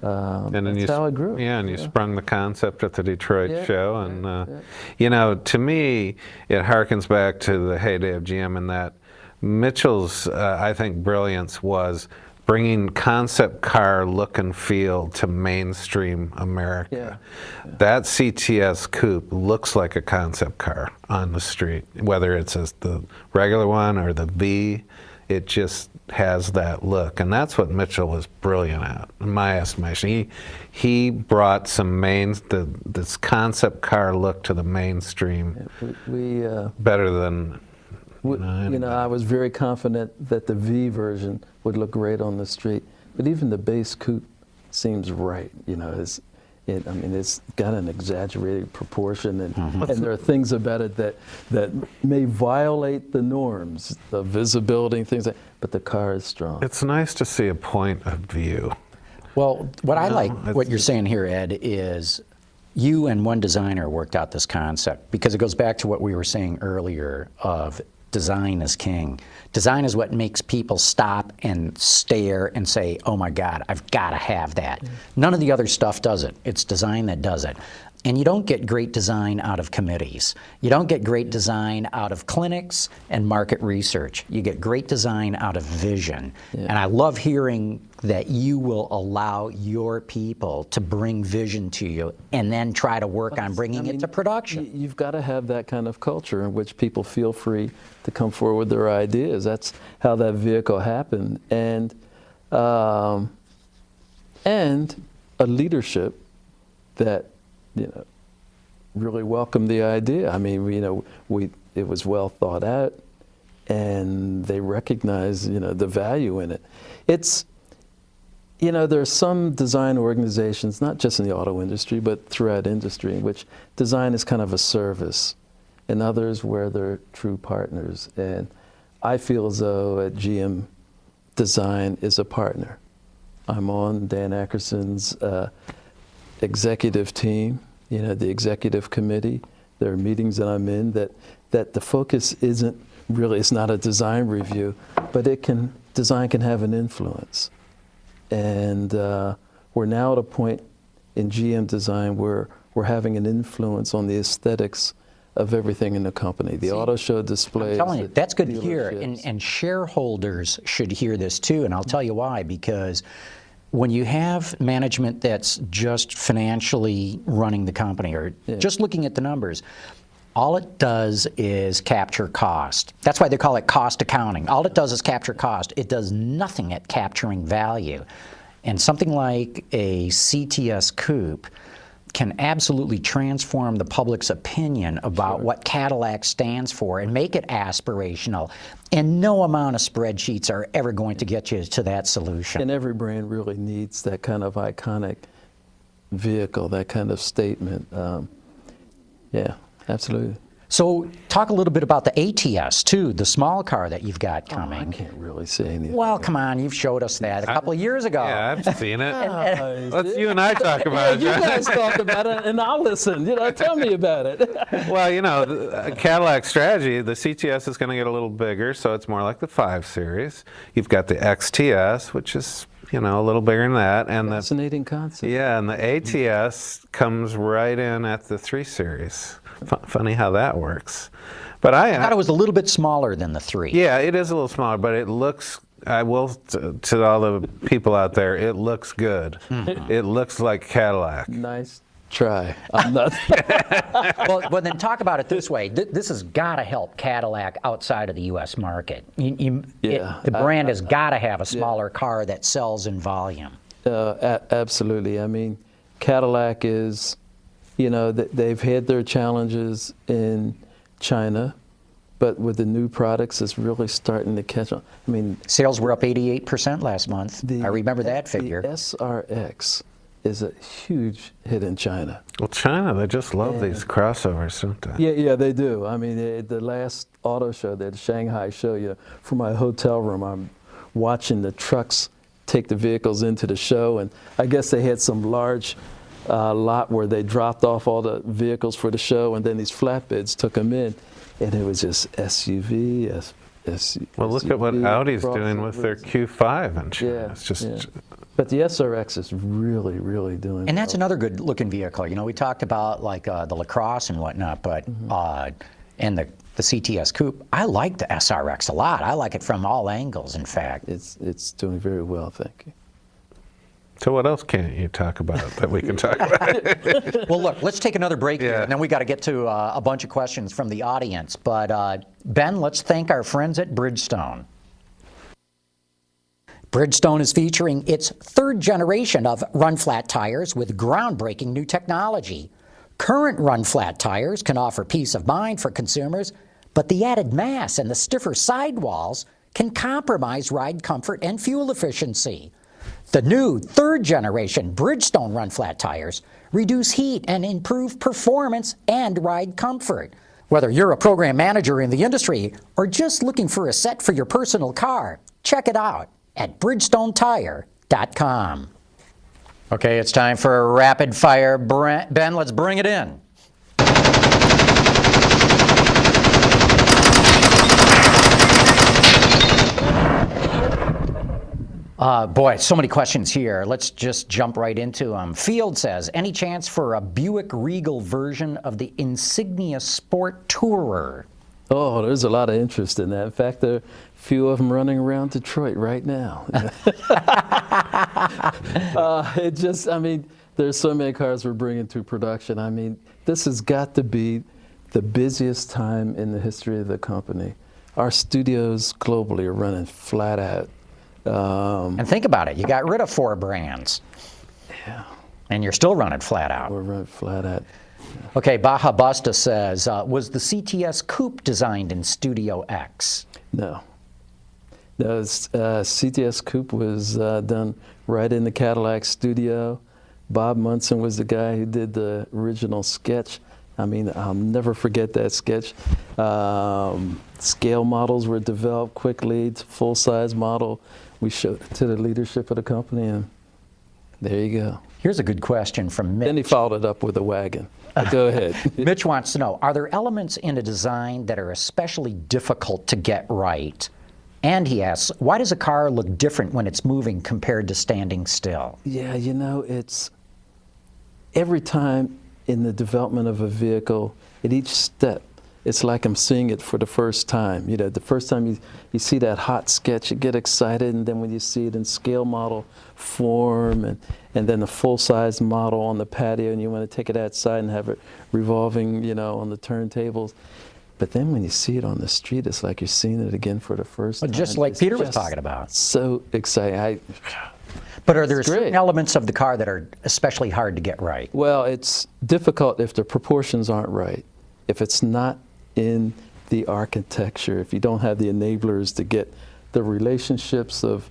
that's how it grew. Yeah, and you sprung the concept at the Detroit show. And, yeah. you know, to me, it harkens back to the heyday of GM in that Mitchell's, I think, brilliance was bringing concept car look and feel to mainstream America. Yeah. That CTS coupe looks like a concept car on the street, whether it's the regular one or the V. It just has that look, and that's what Mitchell was brilliant at, in my estimation. He brought this concept car look to the mainstream better than I was very confident that the V version would look great on the street, but even the base coupe seems right. You know, it's got an exaggerated proportion, and there are things about it that may violate the norms, the visibility and things but the car is strong. It's nice to see a point of view. Well, what I like, what you're saying here, Ed, is you and one designer worked out this concept, because it goes back to what we were saying earlier of design is king. Design is what makes people stop and stare and say, oh my God, I've got to have that. None of the other stuff does it. It's design that does it. And you don't get great design out of committees. You don't get great design out of clinics and market research. You get great design out of vision. Yeah. And I love hearing that you will allow your people to bring vision to you and then try to work on bringing it to production. You've got to have that kind of culture in which people feel free to come forward with their ideas. That's how that vehicle happened. And a leadership that, you know, really welcomed the idea. I mean, you know, it was well thought out, and they recognized, you know, the value in it. It's, you know, there are some design organizations, not just in the auto industry, but throughout industry, in which design is kind of a service, and others where they're true partners. And I feel as though at GM, design is a partner. I'm on Dan Ackerson's executive team, you know, the executive committee. There are meetings that I'm in that the focus isn't really, it's not a design review, but design can have an influence. And we're now at a point in GM design where we're having an influence on the aesthetics of everything in the company. The auto show displays. I'm telling you, that's good to hear. And shareholders should hear this too, and I'll tell you why. Because when you have management that's just financially running the company or just looking at the numbers, all it does is capture cost. That's why they call it cost accounting. All it does is capture cost. It does nothing at capturing value. And something like a CTS coupe can absolutely transform the public's opinion about what Cadillac stands for and make it aspirational. And no amount of spreadsheets are ever going to get you to that solution. And every brand really needs that kind of iconic vehicle, that kind of statement. Yeah, absolutely. So talk a little bit about the ATS, too, the small car that you've got coming. I can't really say anything. Well, come on, you've showed us that a couple of years ago. Yeah, I've seen it. Let's you and I talk about it. You guys talk about it, and I'll listen. You know, tell me about it. Well, you know, the Cadillac strategy, the CTS is going to get a little bigger, so it's more like the 5 Series. You've got the XTS, which is, you know, a little bigger than that. And fascinating concept. Yeah, and the ATS comes right in at the 3 Series. Funny how that works. But I thought it was a little bit smaller than the 3. Yeah, it is a little smaller, but it looks, I will, to all the people out there, it looks good. It looks like Cadillac. Nice try. I'm not. well, then talk about it this way. This has got to help Cadillac outside of the U.S. market. The brand has got to have a smaller car that sells in volume. Absolutely. I mean, Cadillac is you know, they've had their challenges in China, but with the new products, it's really starting to catch on. I mean, sales were up 88% last month. I remember that figure. The SRX is a huge hit in China. Well, China, they just love these crossovers, don't they? Yeah, they do. I mean, the last auto show, the Shanghai show, you know, from my hotel room, I'm watching the trucks take the vehicles into the show, and I guess they had some large lot where they dropped off all the vehicles for the show, and then these flatbeds took them in, and it was just SUV, SUV. Well, look at what Audi's doing with their Q5 in China. Yeah, It's just. yeah. But the SRX is really, really doing And that's well. another good looking vehicle. You know, we talked about like the LaCrosse and whatnot, but and the CTS Coupe. I like the SRX a lot. I like it from all angles, in fact. It's doing very well, thank you. So what else can't you talk about that we can talk about? Well, look, let's take another break here, and then we got to get to a bunch of questions from the audience. But Ben, let's thank our friends at Bridgestone. Bridgestone is featuring its third generation of run-flat tires with groundbreaking new technology. Current run-flat tires can offer peace of mind for consumers, but the added mass and the stiffer sidewalls can compromise ride comfort and fuel efficiency. The new third-generation Bridgestone run-flat tires reduce heat and improve performance and ride comfort. Whether you're a program manager in the industry or just looking for a set for your personal car, check it out at BridgestoneTire.com. Okay, it's time for a rapid fire. Ben, let's bring it in. Boy, so many questions here. Let's just jump right into them. Field says, any chance for a Buick Regal version of the Insignia Sport Tourer? Oh, there's a lot of interest in that. In fact, there are a few of them running around Detroit right now. I mean, there's so many cars we're bringing to production. I mean, this has got to be the busiest time in the history of the company. Our studios globally are running flat out. And think about it, you got rid of 4 brands. Yeah. And you're still running flat out. We're running flat out. Okay, Baja Busta says, was the CTS Coupe designed in Studio X? No. The CTS Coupe was done right in the Cadillac studio. Bob Munson was the guy who did the original sketch. I mean, I'll never forget that sketch. Scale models were developed quickly, full-size model. We showed it to the leadership of the company, and there you go. Here's a good question from Mitch. Then he followed it up with a wagon. Go ahead. Mitch wants to know, are there elements in a design that are especially difficult to get right? And he asks, why does a car look different when it's moving compared to standing still? Yeah, you know, it's every time in the development of a vehicle, at each step, it's like I'm seeing it for the first time. You know, the first time you see that hot sketch, you get excited, and then when you see it in scale model form, and then the full-size model on the patio, and you want to take it outside and have it revolving, you know, on the turntables. But then when you see it on the street, it's like you're seeing it again for the first time. Just like It's Peter was just talking about. So exciting. But are there certain great. elements of the car that are especially hard to get right? Well, it's difficult if the proportions aren't right. If it's not in the architecture, if you don't have the enablers to get the relationships of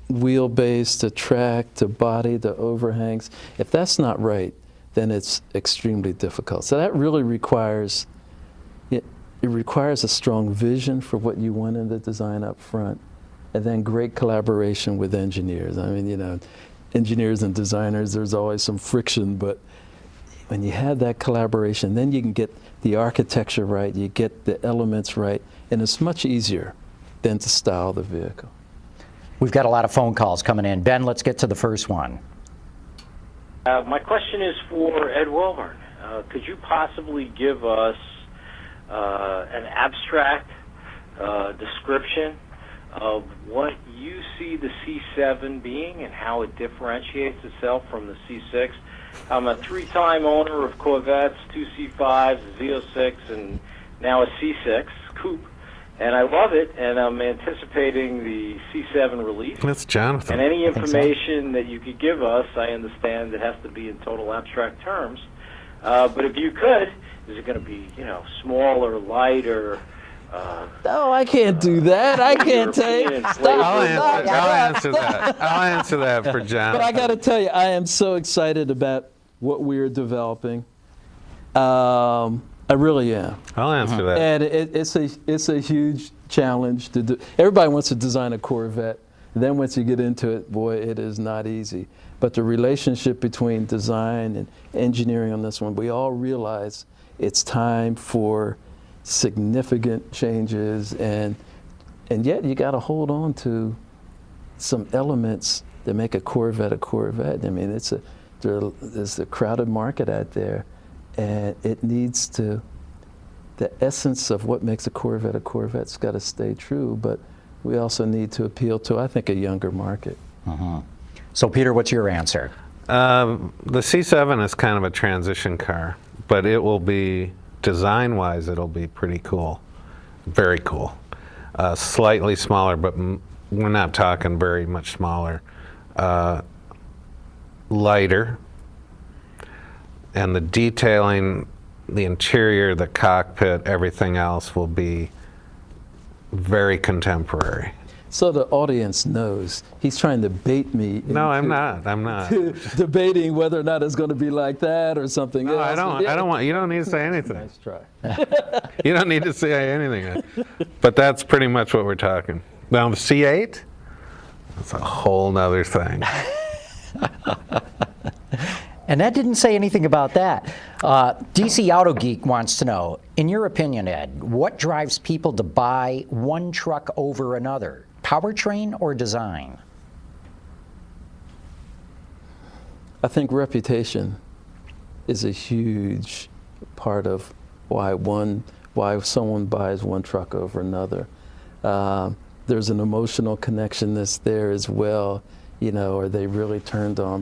wheelbase to track to body to overhangs, if that's not right, then it's extremely difficult. So that really requires, it requires a strong vision for what you want in the design up front, and then great collaboration with engineers. I mean, you know, engineers and designers, there's always some friction, but when you have that collaboration, then you can get the architecture right, you get the elements right, and it's much easier than to style the vehicle. We've got a lot of phone calls coming in. Ben, let's get to the first one. My question is for Ed Welburn. Could you possibly give us an abstract description of what you see the C7 being and how it differentiates itself from the C6? I'm a 3-time owner of Corvettes, 2 C5s, a Z06, and now a C6 Coupe. And I love it, and I'm anticipating the C7 release. That's Jonathan. And any information that you could give us, I understand it has to be in total abstract terms, But if you could, is it going to be, smaller, lighter? No, I can't do that. I can't tell you. I'll answer that for John. But I got to tell you, I am so excited about what we're developing. I really am. I'll answer that. And it's a huge challenge to do. Everybody wants to design a Corvette. Then once you get into it, boy, it is not easy. But the relationship between design and engineering on this one, we all realize it's time for significant changes, and yet you got to hold on to some elements that make a Corvette a Corvette. I mean, there's a crowded market out there, and it needs to, the essence of what makes a Corvette's got to stay true, but we also need to appeal to, I think, a younger market. So Peter, what's your answer? The C7 is kind of a transition car, but it will be, design-wise, it'll be pretty cool, very cool. Slightly smaller, but we're not talking very much smaller. Lighter, and the detailing, the interior, the cockpit, everything else will be very contemporary. So the audience knows he's trying to bait me. No, I'm not. I'm not. Debating whether or not it's going to be like that or something else. I don't want. You don't need to say anything. Nice try. You don't need to say anything. But that's pretty much what we're talking. Now the C8, that's a whole nother thing. And that didn't say anything about that. DC Auto Geek wants to know, in your opinion, Ed, what drives people to buy one truck over another? Powertrain or design? I think reputation is a huge part of why someone buys one truck over another. There's an emotional connection that's there as well. Are they really turned on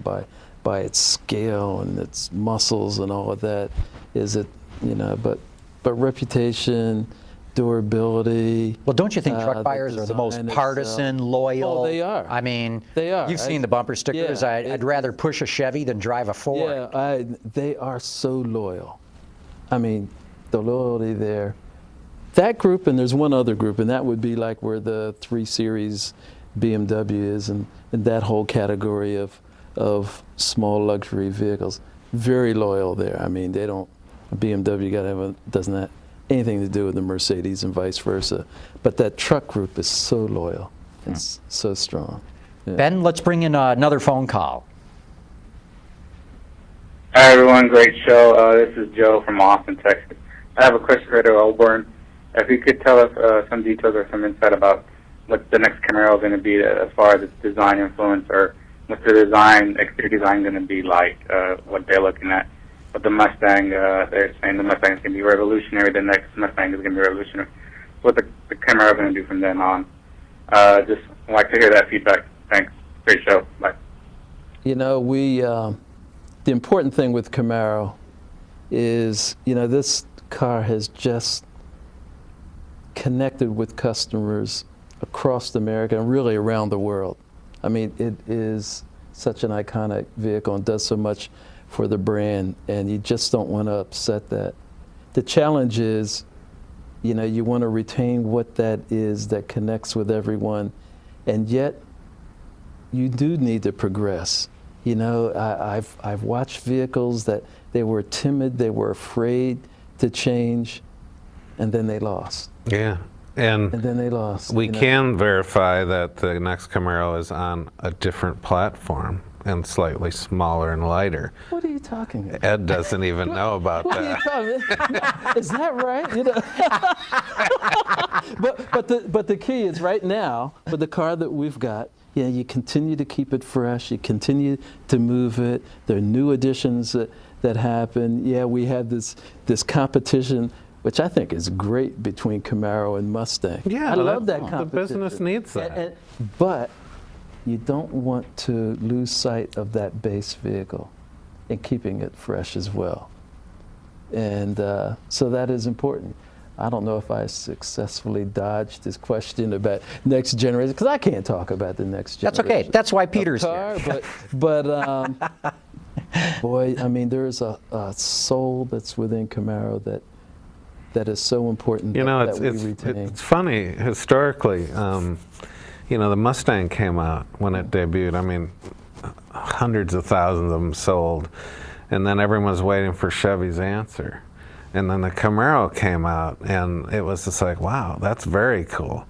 by its scale and its muscles and all of that? Is it, but reputation, durability. Well, don't you think truck buyers are the most partisan, loyal? Oh, they are. I mean, they are. You've seen the bumper stickers. Yeah, I'd rather push a Chevy than drive a Ford. Yeah, they are so loyal. I mean, the loyalty there. That group, and there's one other group, and that would be like where the 3 Series BMW is, and that whole category of small luxury vehicles. Very loyal there. I mean, BMW doesn't have anything to do with the Mercedes and vice versa. But that truck group is so loyal. It's so strong. Yeah. Ben, let's bring in another phone call. Hi, everyone. Great show. This is Joe from Austin, Texas. I have a question for Welburn. If you could tell us some details or some insight about what the next Camaro is going to be as far as its design influence, or what's the exterior design going to be like, what they're looking at. But the Mustang, they're saying the Mustang is going to be revolutionary, the next Mustang is going to be revolutionary. What the Camaro going to do from then on? Just like to hear that feedback. Thanks. Great show. Bye. The important thing with Camaro is, this car has just connected with customers across America and really around the world. I mean, it is such an iconic vehicle and does so much for the brand, and you just don't want to upset that. The challenge is, you want to retain what that is that connects with everyone, and yet you do need to progress. I've watched vehicles that they were timid, they were afraid to change, and then they lost. Yeah. And then they lost. We can verify that the next Camaro is on a different platform and slightly smaller and lighter. What are you talking about? Ed doesn't even know about what that. Are you talking about? Is that right? But the key is right now, with the car that we've got, you continue to keep it fresh, you continue to move it. There are new additions that happen. Yeah, we have this competition, which I think is great, between Camaro and Mustang. Yeah, I love that competition. The business needs that. But you don't want to lose sight of that base vehicle and keeping it fresh as well. And so that is important. I don't know if I successfully dodged this question about next generation, because I can't talk about the next generation. That's okay. That's why Peter's car, here. But boy, I mean, there's a soul that's within Camaro that is so important You know, that we retain. it's funny, historically, you know, the Mustang came out when it debuted. I mean, hundreds of thousands of them sold. And then everyone was waiting for Chevy's answer. And then the Camaro came out, and it was just like, wow, that's very cool.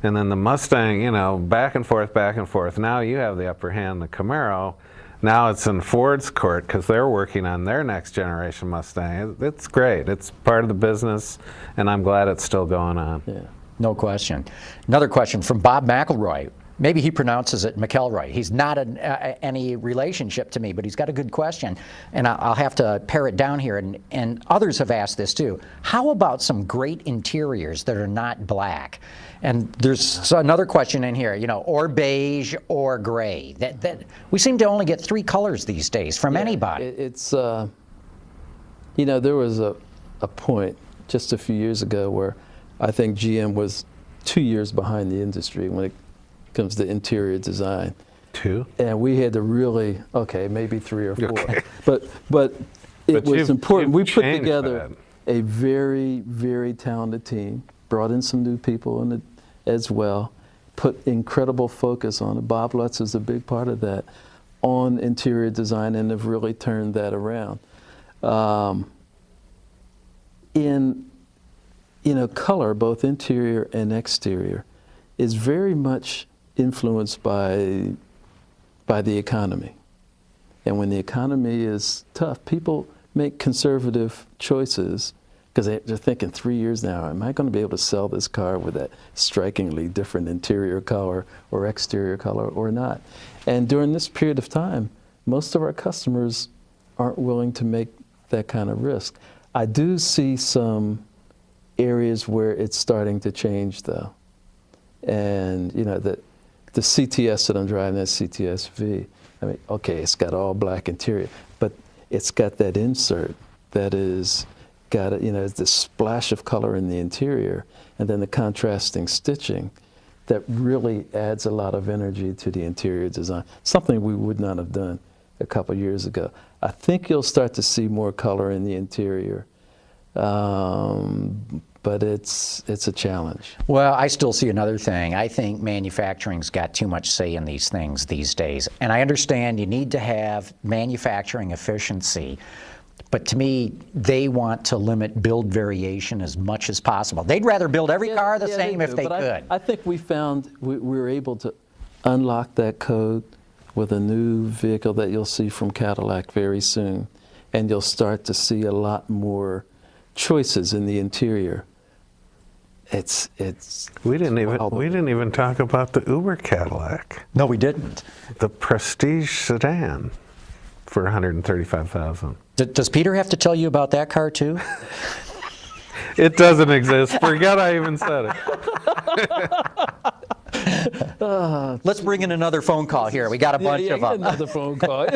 And then the Mustang, you know, back and forth, back and forth. Now you have the upper hand, the Camaro. Now it's in Ford's court because they're working on their next generation Mustang. It's great. It's part of the business, and I'm glad it's still going on. Yeah. No question. Another question from Bob McElroy. Maybe he pronounces it McElroy. He's not any relationship to me, but he's got a good question, and I'll have to pare it down here. And others have asked this too. How about some great interiors that are not black? And there's another question in here, you know, or beige or gray. That we seem to only get 3 colors these days from anybody. It's, you know, there was a point just a few years ago where I think GM was 2 years behind the industry when it comes to interior design. 2? And we had to really, okay, maybe 3 or 4. Okay. But it was important. We put together a very, very talented team, brought in some new people in it as well, put incredible focus on it. Bob Lutz is a big part of that, on interior design, and have really turned that around. In, you know, color, both interior and exterior, is very much influenced by the economy. And when the economy is tough, people make conservative choices because they're thinking 3 years now, am I going to be able to sell this car with that strikingly different interior color or exterior color or not? And during this period of time, most of our customers aren't willing to make that kind of risk. I do see some areas where it's starting to change though. And you know, the CTS that I'm driving, that CTS V, I mean, okay, it's got all black interior, but it's got that insert that is got, you know, the splash of color in the interior, and then the contrasting stitching that really adds a lot of energy to the interior design, something we would not have done a couple years ago. I think you'll start to see more color in the interior, but it's a challenge. Well, I still see another thing. I think manufacturing's got too much say in these things these days. And I understand you need to have manufacturing efficiency, but to me, they want to limit build variation as much as possible. They'd rather build every car the same if they could. I think we found we were able to unlock that code with a new vehicle that you'll see from Cadillac very soon. And you'll start to see a lot more choices in the interior. We didn't even talk about the Uber Cadillac. No, we didn't. The Prestige sedan for $135,000. Does Peter have to tell you about that car too? It doesn't exist. Forget I even said it. Let's bring in another phone call here. We got a bunch of them. Another phone call.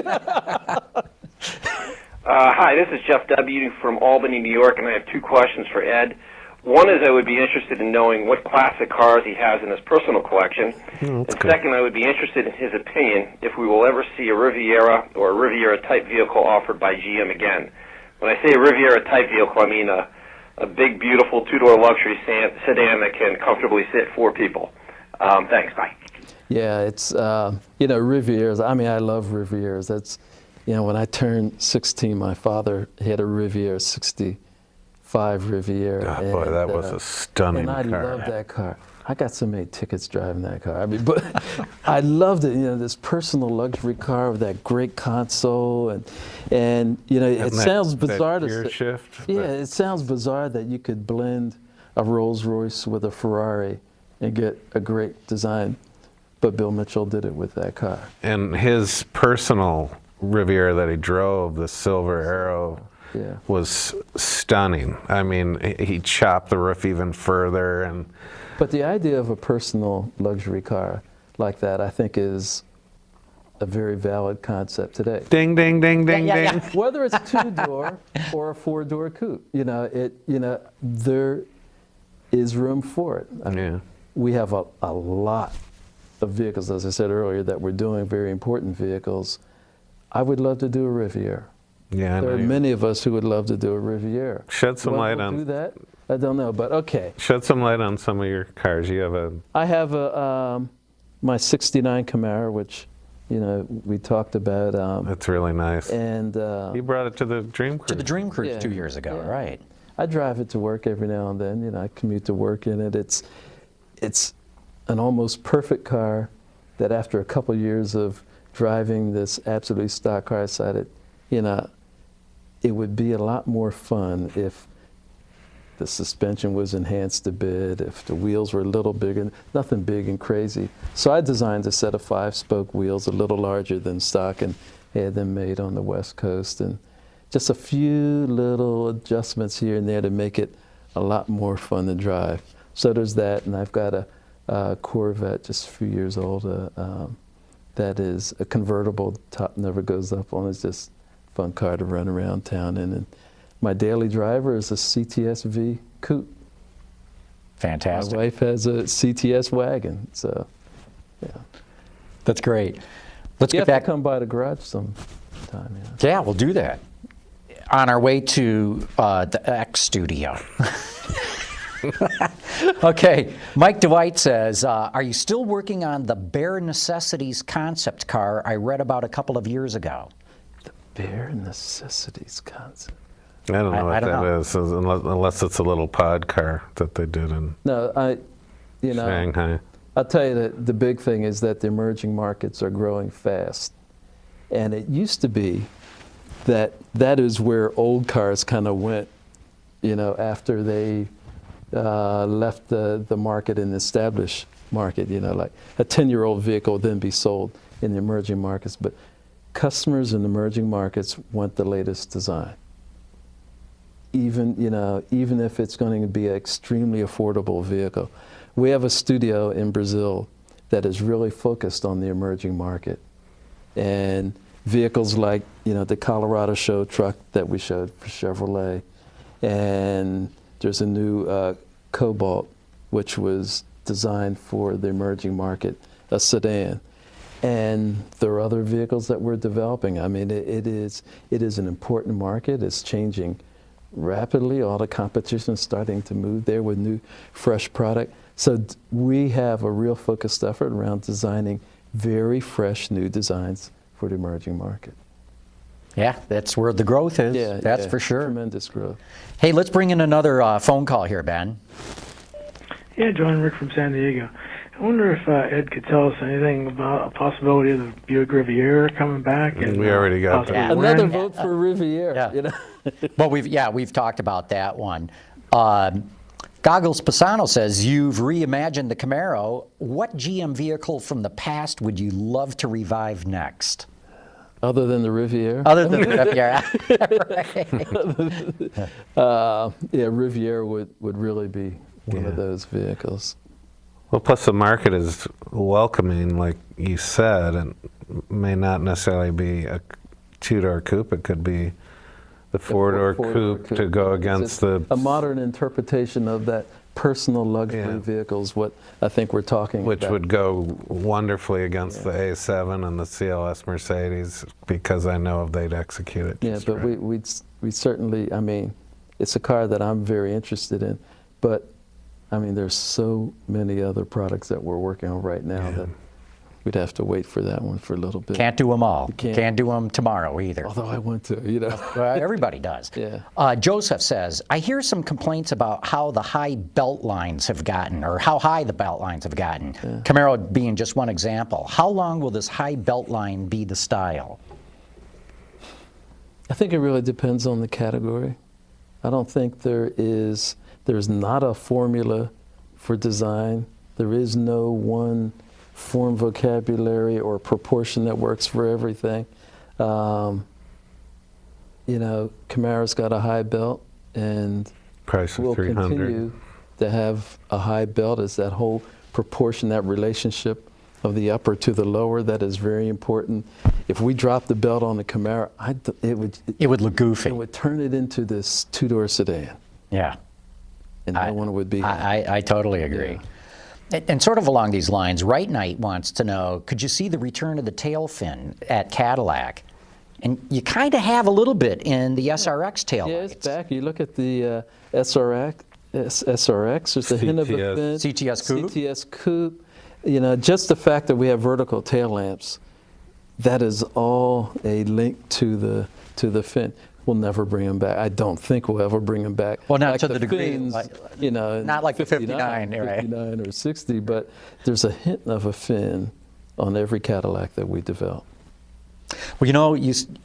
Hi, this is Jeff W. from Albany, New York, and I have 2 questions for Ed. One is I would be interested in knowing what classic cars he has in his personal collection. And second, I would be interested in his opinion if we will ever see a Riviera or a Riviera-type vehicle offered by GM again. When I say a Riviera-type vehicle, I mean a big, beautiful 2-door luxury sedan that can comfortably sit 4 people. Thanks, bye. Yeah, it's, you know, Rivieras. I mean, I love Rivieras. That's, you know, when I turned 16, my father had a Riviera 65 Riviera. Oh, boy, that was a stunning car. And I loved that car. I got so many tickets driving that car. I mean, but I loved it. You know, this personal luxury car with that great console, and you know, it sounds bizarre to say. Shift, yeah, it sounds bizarre that you could blend a Rolls Royce with a Ferrari and get a great design, but Bill Mitchell did it with that car. And his personal Riviera that he drove, the Silver Arrow, was stunning. I mean, he chopped the roof even further. But the idea of a personal luxury car like that, I think, is a very valid concept today. Ding, ding, ding, ding, ding. Whether it's a 2-door or a 4-door coupe, you know, there is room for it. I mean, we have a lot of vehicles, as I said earlier, that we're doing, very important vehicles. I would love to do a Riviera. Yeah, There are many of us who would love to do a Riviera. Shed some light we'll on. do that? I don't know, but okay. Shed some light on some of your cars. You have a. I have my '69 Camaro, which, you know, we talked about. It's really nice. And you brought it to the Dream Cruise. To the Dream Cruise Yeah, 2 years ago, yeah. right? I drive it to work every now and then. You know, I commute to work in it. It's an almost perfect car that after a couple years of driving this absolutely stock car, I decided, you know, it would be a lot more fun if the suspension was enhanced a bit, if the wheels were a little bigger, nothing big and crazy. So I designed a set of 5-spoke wheels, a little larger than stock, and had them made on the West Coast. And just a few little adjustments here and there to make it a lot more fun to drive. So there's that, and I've got a Corvette, just a few years old, that is a convertible, top never goes up on. It's just a fun car to run around town in. And my daily driver is a CTS V coupe. Fantastic. My wife has a CTS wagon, so yeah. That's great. Let's You get have back. to come by the garage sometime. Yeah. Yeah, we'll do that. On our way to the X studio. Okay, Mike Dwight says, are you still working on the Bare Necessities concept car I read about a couple of years ago? The Bare Necessities concept. I don't know I what don't that know. is, unless it's a little pod car that they did in No, you know, Shanghai. I'll tell you that the big thing is that the emerging markets are growing fast. And it used to be that is where old cars kind of went, you know, after they left the market and established market, you know, like a 10-year-old vehicle would then be sold in the emerging markets. But customers in emerging markets want the latest design. Even if it's going to be an extremely affordable vehicle. We have a studio in Brazil that is really focused on the emerging market. And vehicles like, you know, the Colorado show truck that we showed for Chevrolet. And there's a new Cobalt, which was designed for the emerging market, a sedan. And there are other vehicles that we're developing. I mean, it is an important market. It's changing rapidly. All the competition is starting to move there with new, fresh product. So we have a real focused effort around designing very fresh new designs for the emerging market. Yeah, that's where the growth is. Yeah, That's yeah, for sure. Tremendous growth. Hey, let's bring in another phone call here, Ben. Yeah, John Rick from San Diego. I wonder if Ed could tell us anything about a possibility of the Buick Riviera coming back. And, We already got possibly that. when. Another vote for Riviera. Yeah. You know? Well, we've talked about that one. Goggles Pisano says, you've reimagined the Camaro. What GM vehicle from the past would you love to revive next? Other than the Riviera? Other than the Riviera. Yeah, Riviera would really be one of those vehicles. Well, plus the market is welcoming, like you said, and may not necessarily be a two-door coupe. It could be the four-door coupe to go against a modern interpretation of that personal luxury vehicles, what I think we're talking which about. would go wonderfully against the A7 and the CLS Mercedes, because I know if they'd execute it. Yeah, just but right. we certainly, I mean, it's a car that I'm very interested in, but I mean, there's so many other products that we're working on right now that we'd have to wait for that one for a little bit. Can't do them all. Can't. Can't do them tomorrow either. Although I want to, you know. Everybody does. Yeah. Joseph says, I hear some complaints about how the high belt lines have gotten, or how high the belt lines have gotten. Yeah. Camaro being just one example. How long will this high belt line be the style? I think it really depends on the category. I don't think there's not a formula for design. There is no one form vocabulary or proportion that works for everything. You know, Camaro's got a high belt, and Price of we'll $300. continue to have a high belt. Is that whole proportion, that relationship of the upper to the lower, that is very important. If we drop the belt on the Camaro, It would look goofy. it would turn it into this two-door sedan, Yeah. and no one would be happy. I totally agree. And sort of along these lines, Right Knight wants to know, could you see the return of the tail fin at Cadillac? And you kind of have a little bit in the SRX taillights. Yeah, it's back. You look at the SRX, there's a hint of a fin. CTS Coupe. CTS Coupe. You know, just the fact that we have vertical tail lamps, that is all a link to the fin. We'll never bring them back. I don't think we'll ever bring them back. Well, not like to the degree, fins, like, you know, not like the 59, right? 59 or 60, but there's a hint of a fin on every Cadillac that we develop. Well, you know,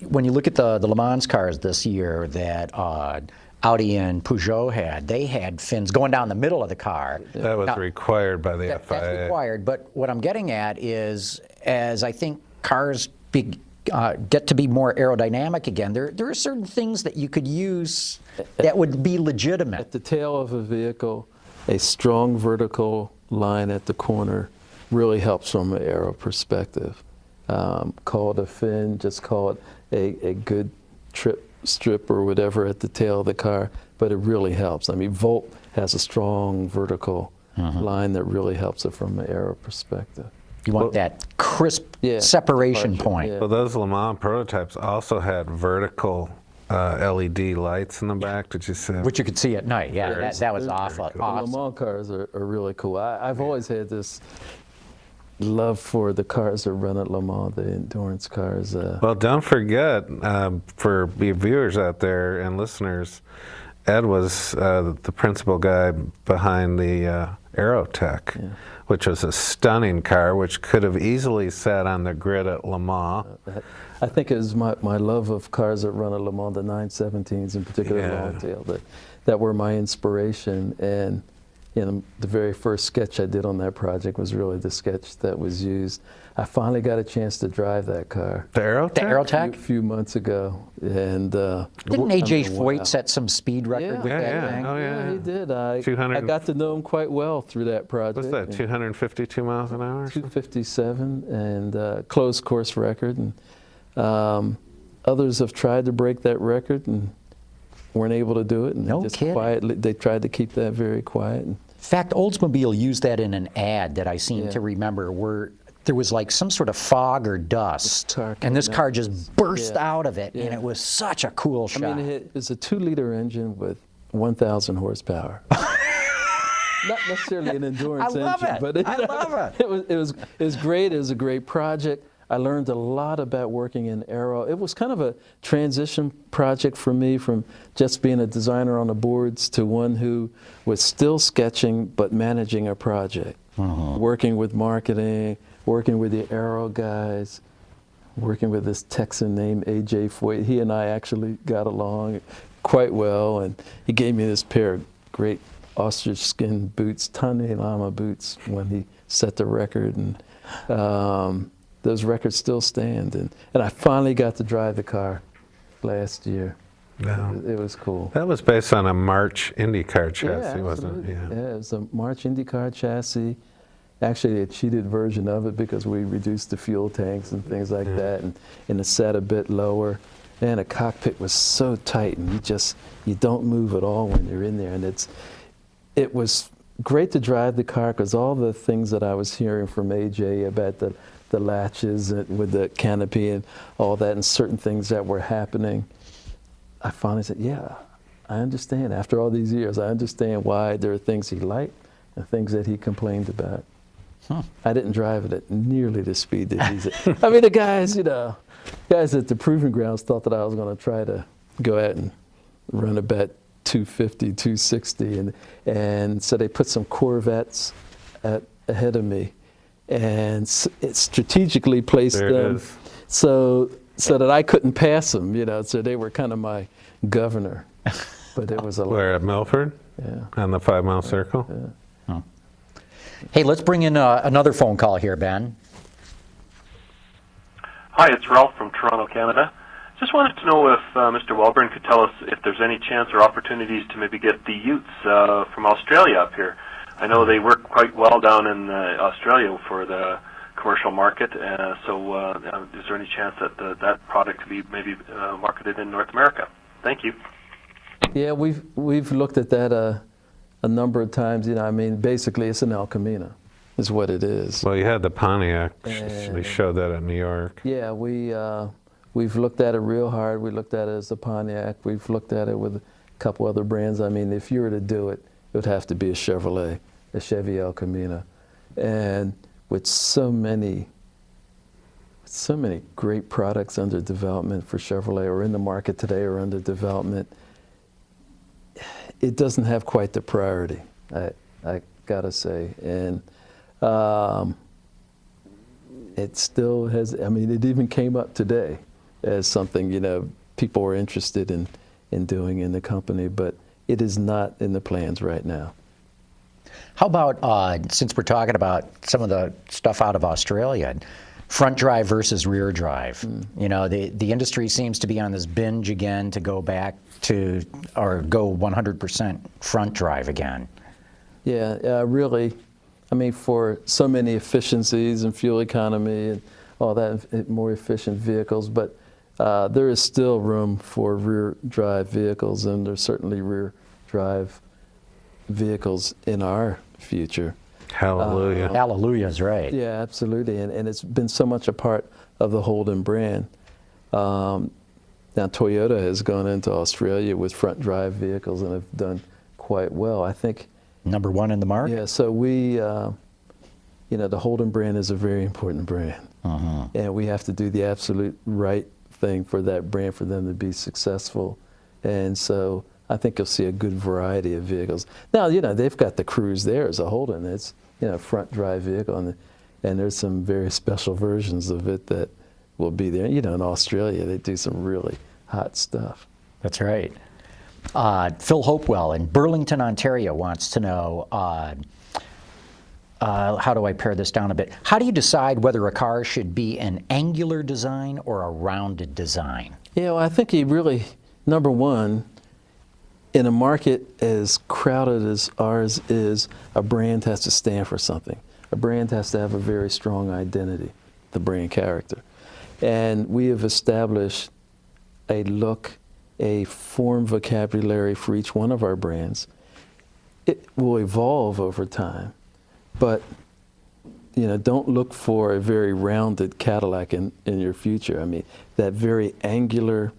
when you look at the Le Mans cars this year that Audi and Peugeot had, they had fins going down the middle of the car. That was required by the FIA. That's required, but what I'm getting at is, as I think cars get to be more aerodynamic again, there are certain things that you could use that would be legitimate. At the tail of a vehicle, a strong vertical line at the corner really helps from an aero perspective. Call it a fin, just call it a good strip or whatever at the tail of the car, but it really helps. I mean, Volt has a strong vertical line that really helps it from an aero perspective. You want that crisp separation point. Well, those Le Mans prototypes also had vertical LED lights in the back. Did you see? Which you could see at night. Yeah, that was awesome. The Le Mans cars are really cool. I've always had this love for the cars that run at Le Mans, the endurance cars. Well, don't forget, for your viewers out there and listeners, Ed was the principal guy behind the Aerotech, which was a stunning car, which could have easily sat on the grid at Le Mans. I think it was my love of cars that run at Le Mans, the 917s in particular, Longtail, that were my inspiration. And you know, the very first sketch I did on that project was really the sketch that was used. I finally got a chance to drive that car. The Aerotech? The Aerotech? A few months ago. And didn't AJ Foyt set some speed record with that thing? Oh, yeah. He did. I got to know him quite well through that project. What's that, 252 miles an hour? 257, and closed course record. And others have tried to break that record and weren't able to do it. And just quietly, they tried to keep that very quiet. In fact, Oldsmobile used that in an ad that I seem to remember, where there was like some sort of fog or dust, and this car just burst out of it, and it was such a cool shot. I mean, it was a 2-liter engine with 1,000 horsepower. Not necessarily an endurance engine, but I love it. It was great. It was a great project. I learned a lot about working in aero. It was kind of a transition project for me from just being a designer on the boards to one who was still sketching but managing a project, working with marketing, working with the aero guys, working with this Texan named AJ Foyt. He and I actually got along quite well, and he gave me this pair of great ostrich skin boots, Tane Lama boots, when he set the record. And those records still stand. And I finally got to drive the car last year. Yeah. It was cool. That was based on a March IndyCar chassis, wasn't it? Yeah, it was a March IndyCar chassis. Actually, a cheated version of it because we reduced the fuel tanks and things like that, and it sat a bit lower. And the cockpit was so tight, and you don't move at all when you're in there. And it was great to drive the car because all the things that I was hearing from AJ about the latches with the canopy and all that, and certain things that were happening, I finally said, yeah, I understand. After all these years, I understand why there are things he liked and things that he complained about. I didn't drive it at nearly the speed that he said. I mean, the guys at the proving grounds thought that I was going to try to go out and run about 250, 260, and so they put some Corvettes ahead of me, and it strategically placed them so that I couldn't pass them, so they were kind of my governor. But it was a lot. Where, at Milford? Yeah. On the 5 Mile Circle? Yeah. Oh. Hey, let's bring in another phone call here, Ben. Hi, it's Ralph from Toronto, Canada. Just wanted to know if Mr. Welburn could tell us if there's any chance or opportunities to maybe get the Utes from Australia up here. I know they work quite well down in Australia for the commercial market, so is there any chance that that product could be maybe marketed in North America? Thank you. Yeah, we've looked at that a number of times. I mean, basically it's an El Camino is what it is. Well, you had the Pontiac. We showed that at New York. Yeah, we've looked at it real hard. We looked at it as a Pontiac. We've looked at it with a couple other brands. I mean, if you were to do it, it would have to be a Chevrolet, a Chevy El Camino. And with so many great products under development for Chevrolet, or in the market today, or under development, it doesn't have quite the priority, I gotta say. And it still has, I mean, it even came up today as something, you know, people were interested in doing in the company, but it is not in the plans right now. How about, since we're talking about some of the stuff out of Australia, front drive versus rear drive? You know, the industry seems to be on this binge again to go back to, or go 100% front drive again. Yeah, really, I mean, for so many efficiencies and fuel economy and all that, more efficient vehicles, but there is still room for rear drive vehicles, and there's certainly rear drive vehicles in our future. Hallelujah. Hallelujah is right. Yeah, absolutely, and it's been so much a part of the Holden brand. Now Toyota has gone into Australia with front drive vehicles and have done quite well. I think #1 in the market. Yeah, so we, you know, the Holden brand is a very important brand, and we have to do the absolute right thing for that brand for them to be successful. And so I think you'll see a good variety of vehicles. Now, you know, they've got the Cruise there as a Holden. It's, you know, front drive vehicle, and there's some very special versions of it that will be there. You know, in Australia, they do some really hot stuff. That's right. Phil Hopewell in Burlington, Ontario wants to know, how do I pare this down a bit? How do you decide whether a car should be an angular design or a rounded design? Yeah, well, I think he really, #1, in a market as crowded as ours is, a brand has to stand for something. A brand has to have a very strong identity, the brand character. And we have established a look, a form vocabulary for each one of our brands. It will evolve over time, but you know, don't look for a very rounded Cadillac in your future. I mean, that very angular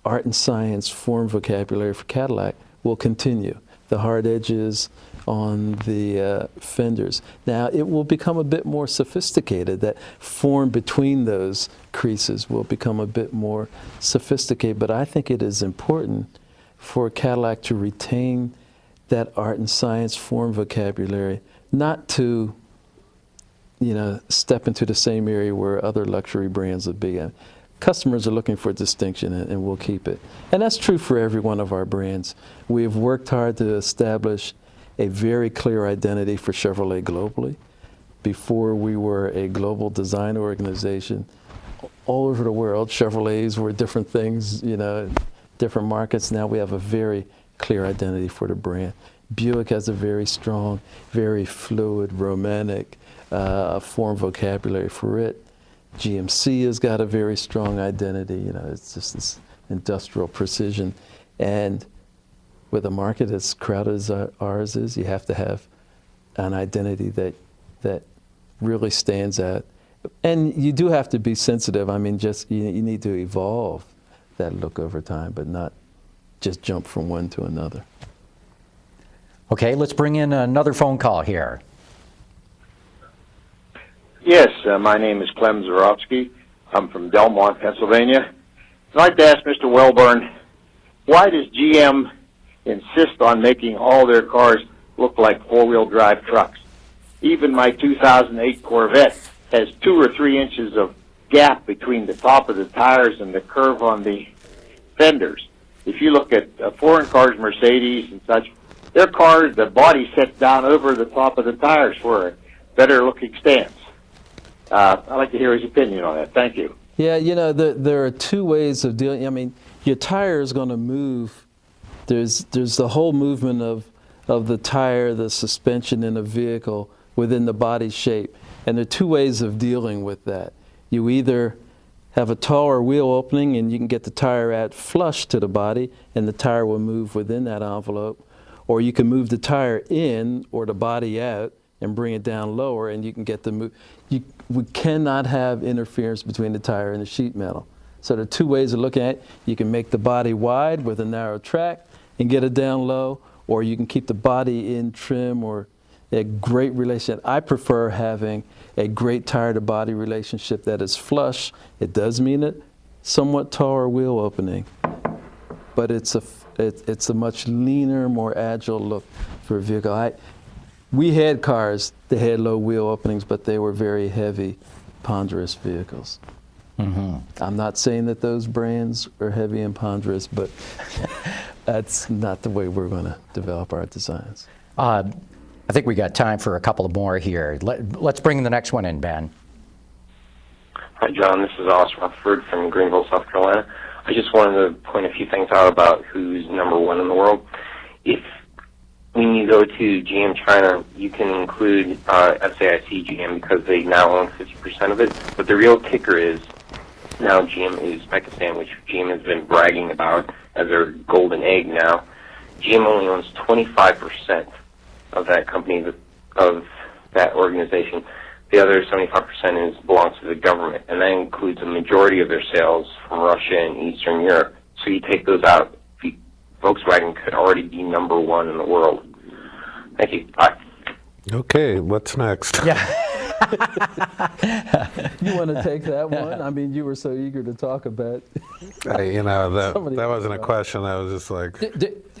art and science form vocabulary for Cadillac will continue. The hard edges on the fenders. Now, it will become a bit more sophisticated. That form between those creases will become a bit more sophisticated, but I think it is important for Cadillac to retain that art and science form vocabulary, not to, you know, step into the same area where other luxury brands would be. Customers are looking for distinction, and we'll keep it. And that's true for every one of our brands. We've worked hard to establish a very clear identity for Chevrolet globally. Before we were a global design organization, all over the world, Chevrolets were different things, you know, different markets. Now we have a very clear identity for the brand. Buick has a very strong, very fluid, romantic form vocabulary for it. GMC has got a very strong identity. You know, it's just this industrial precision. And with a market as crowded as ours is, you have to have an identity that really stands out. And you do have to be sensitive. I mean, just you need to evolve that look over time, but not just jump from one to another. Okay, let's bring in another phone call here. Yes, my name is Clem Zarofsky. I'm from Delmont, Pennsylvania. I'd like to ask Mr. Welburn, why does GM insist on making all their cars look like four-wheel drive trucks? Even my 2008 Corvette has 2 or 3 inches of gap between the top of the tires and the curve on the fenders. If you look at foreign cars, Mercedes and such, their cars, the body sets down over the top of the tires for a better-looking stance. I'd like to hear his opinion on that. Thank you. Yeah, you know, there are 2 ways of dealing. I mean, your tire is going to move. There's the whole movement of the tire, the suspension in a vehicle within the body shape. And there are 2 ways of dealing with that. You either have a taller wheel opening and you can get the tire at flush to the body and the tire will move within that envelope, or you can move the tire in or the body out and bring it down lower, and you can get the move. We cannot have interference between the tire and the sheet metal. So there are two ways of looking at it. You can make the body wide with a narrow track and get it down low, or you can keep the body in trim or a great relationship. I prefer having a great tire-to-body relationship that is flush. It does mean a somewhat taller wheel opening, but it's a much leaner, more agile look for a vehicle. We had cars that had low wheel openings, but they were very heavy, ponderous vehicles. I'm not saying that those brands are heavy and ponderous, but that's not the way we're going to develop our designs. I think we got time for a couple of more here. Let's bring the next one in, Ben. Hi, John. This is Oscar Rutherford from Greenville, South Carolina. I just wanted to point a few things out about who's number one in the world. When you go to GM China, you can include SAIC GM because they now own 50% of it. But the real kicker is now GM is Uzbekistan, which GM has been bragging about as their golden egg now. GM only owns 25% of that company, of that organization. The other 75% belongs to the government, and that includes a majority of their sales from Russia and Eastern Europe. So you take those out, Volkswagen could already be number one in the world. Thank you. Bye. Okay, what's next? You want to take that one? I mean, you were so eager to talk about. That wasn't a question. I was just like.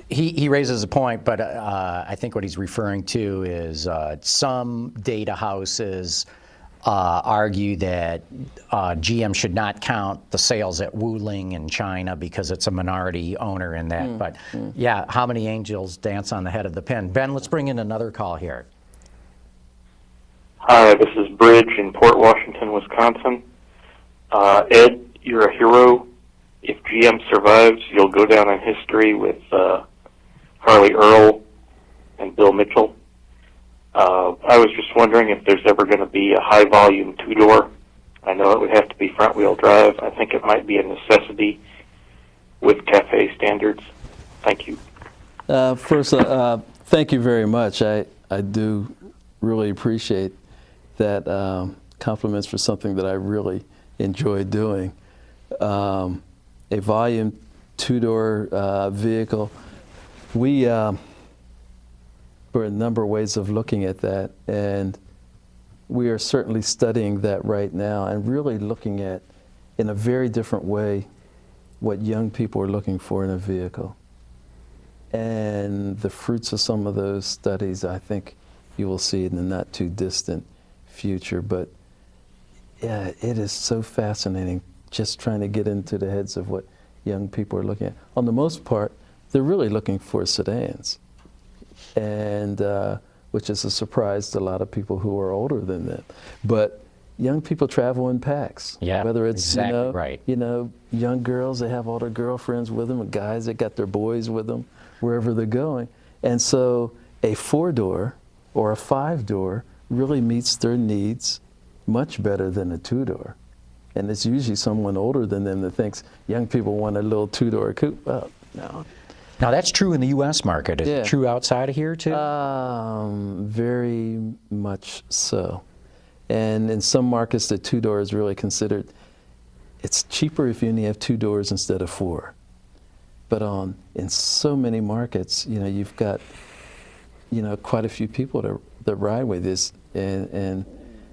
He raises a point, but I think what he's referring to is some data houses argue that GM should not count the sales at Wuling in China because it's a minority owner in that. But yeah, how many angels dance on the head of the pin? Ben, let's bring in another call here. Hi, this is Bridge in Port Washington, Wisconsin. Ed, you're a hero. If GM survives, you'll go down in history with Harley Earl and Bill Mitchell. I was just wondering if there's ever going to be a high-volume two-door. I know it would have to be front-wheel drive. I think it might be a necessity with CAFE standards. Thank you. First, thank you very much. I do really appreciate that compliments for something that I really enjoy doing. A volume two-door vehicle. We are a number of ways of looking at that, and we are certainly studying that right now and really looking at, in a very different way, what young people are looking for in a vehicle. And the fruits of some of those studies, I think you will see in the not too distant future. But yeah, it is so fascinating just trying to get into the heads of what young people are looking at. On the most part, they're really looking for sedans, and which is a surprise to a lot of people who are older than them. But young people travel in packs. Yeah, whether it's exactly right. Young girls, they have all their girlfriends with them, and guys that got their boys with them wherever they're going. And so a four-door or a five-door really meets their needs much better than a two-door. And it's usually someone older than them that thinks young people want a little two-door coupe. Well, no. Now that's true in the U.S. market. Is it true outside of here too? Very much so. And in some markets, the two-door is really considered, it's cheaper if you only have two doors instead of four. But in so many markets, you've got, quite a few people that ride with this. And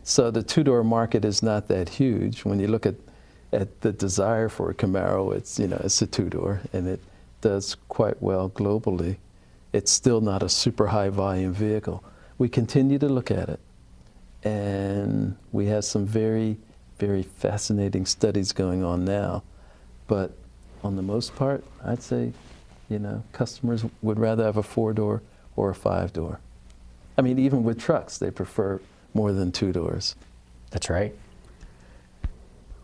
so the two-door market is not that huge. When you look at the desire for a Camaro, it's a two-door, and it does quite well globally. It's still not a super high volume vehicle. We continue to look at it, and we have some very, very fascinating studies going on now. But on the most part, I'd say, customers would rather have a four-door or a five-door. I mean, even with trucks, they prefer more than two doors. That's right.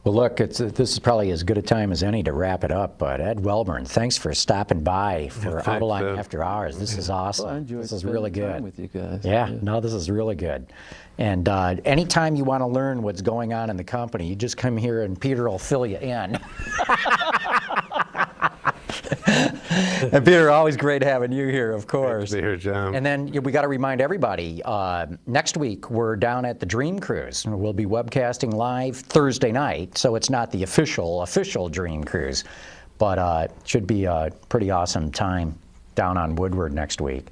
Well, look, this is probably as good a time as any to wrap it up, but Ed Welburn, thanks for stopping by for Autoline After Hours. This is awesome. Well, I enjoyed this is really good. time with you guys. Yeah, no, this is really good. And anytime you want to learn what's going on in the company, you just come here and Peter will fill you in. And Peter, always great having you here, of course. Great to be here, John. And then we got to remind everybody, next week we're down at the Dream Cruise. We'll be webcasting live Thursday night, so it's not the official Dream Cruise, but it should be a pretty awesome time down on Woodward next week.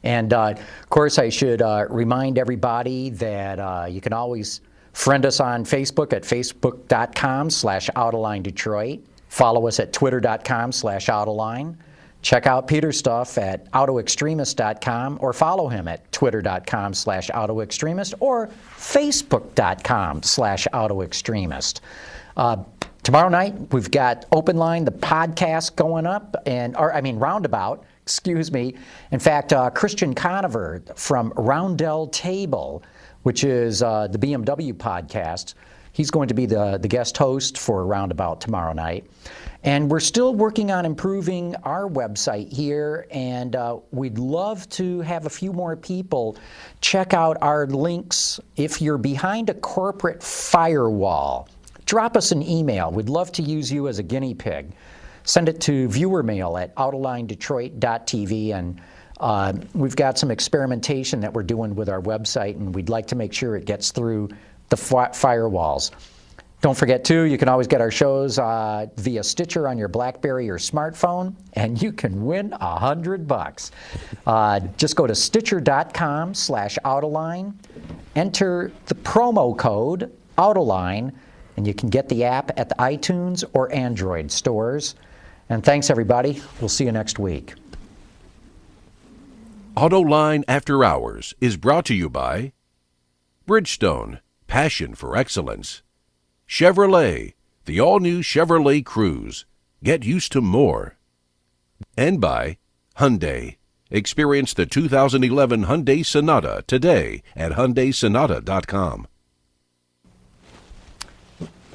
And of course, I should remind everybody that you can always friend us on Facebook at facebook.com/Autoline Detroit. Follow us at twitter.com/Autoline. Check out Peter's stuff at autoextremist.com or follow him at twitter.com/Autoextremist or facebook.com/Autoextremist. Tomorrow night, we've got Open Line, the podcast going up, Roundabout, excuse me. In fact, Christian Conover from Roundel Table, which is the BMW podcast, he's going to be the guest host for Roundabout tomorrow night. And we're still working on improving our website here, and we'd love to have a few more people check out our links. If you're behind a corporate firewall, drop us an email. We'd love to use you as a guinea pig. Send it to viewermail at autolinedetroit.tv, and we've got some experimentation that we're doing with our website, and we'd like to make sure it gets through the firewalls. Don't forget, too, you can always get our shows via Stitcher on your BlackBerry or smartphone, and you can win $100. Just go to stitcher.com/Autoline, enter the promo code Autoline, and you can get the app at the iTunes or Android stores. And thanks, everybody. We'll see you next week. Autoline After Hours is brought to you by Bridgestone, passion for excellence. Chevrolet, the all-new Chevrolet Cruze. Get used to more. And by Hyundai. Experience the 2011 Hyundai Sonata today at HyundaiSonata.com.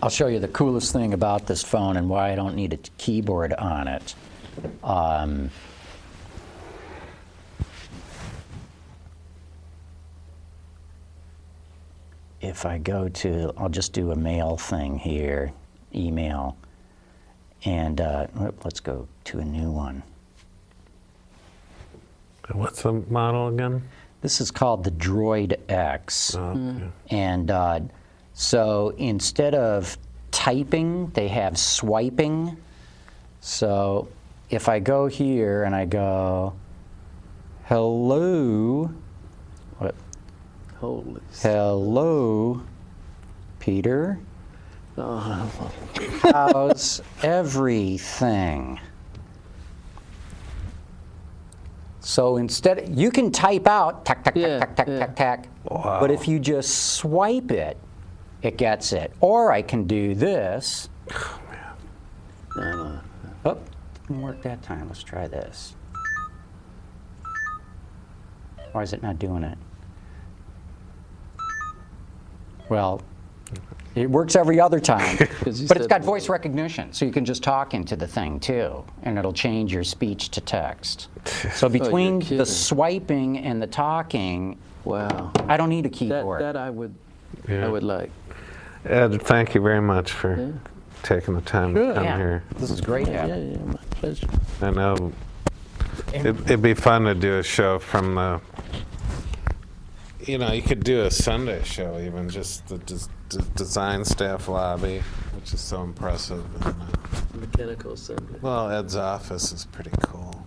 I'll show you the coolest thing about this phone and why I don't need a keyboard on it. If I go to, I'll just do a mail thing here, email, and let's go to a new one. What's the model again? This is called the Droid X. And so instead of typing, they have swiping. So if I go here and I go, hello, what? Holy hello, Peter. How's everything? So instead, you can type out, tack, tack, tack, tack, tack, tack, tack. Wow. But if you just swipe it, it gets it. Or I can do this. Oh, man. Oh, didn't work that time. Let's try this. Why is it not doing it? Well, it works every other time, but it's got voice recognition, so you can just talk into the thing too, and it'll change your speech to text. So between the swiping and the talking, wow, I don't need a keyboard. That I would like. Ed, thank you very much for taking the time to come here. This is great. Yeah, my pleasure. I know it'd be fun to do a show from the. You know, you could do a Sunday show, even just the design staff lobby, which is so impressive. And, mechanical assembly. Well, Ed's office is pretty cool.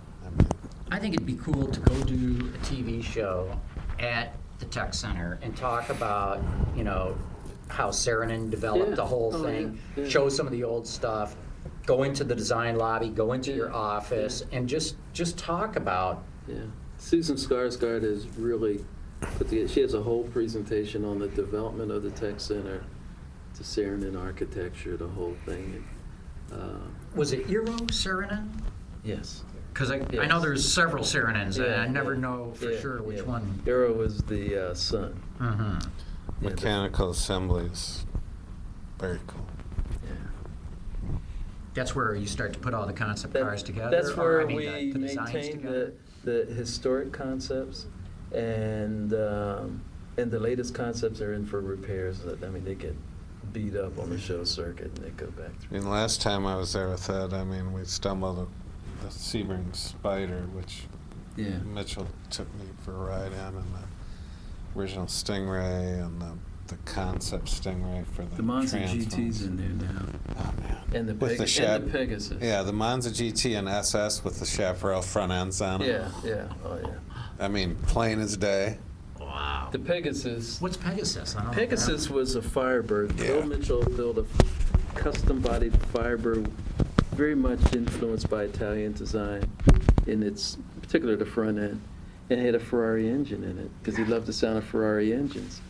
I think it'd be cool to go do a TV show at the Tech Center and talk about, you know, how Saarinen developed the whole thing, show some of the old stuff, go into the design lobby, go into your office, and just talk about. Yeah, Susan Skarsgård is really. She has a whole presentation on the development of the Tech Center, to Saarinen architecture, the whole thing. Was it Eero Saarinen? Yes. Because I know there's several Saarinens, and I never know for sure which one. Eero was the son. Mechanical assemblies, very cool. Yeah. That's where you start to put all the concept cars together? That's where we the maintain the historic concepts. And the latest concepts are in for repairs. I mean, they get beat up on the show circuit, and they go back I through. mean, last time I was there with Ed, I mean, we stumbled the Sebring Spider, which Mitchell took me for a ride in, and the original Stingray, and the concept Stingray for the Monza Transformers. GT's in there now. Oh, man. And the, With the and the Pegasus. Yeah, the Monza GT and SS with the Chaparral front ends on it. Yeah. Oh, yeah. I mean, plain as day. Wow. The Pegasus. What's Pegasus? I don't know. Pegasus was a Firebird. Yeah. Bill Mitchell built a custom-bodied Firebird, very much influenced by Italian design, in its particular the front end, and it had a Ferrari engine in it because he loved the sound of Ferrari engines.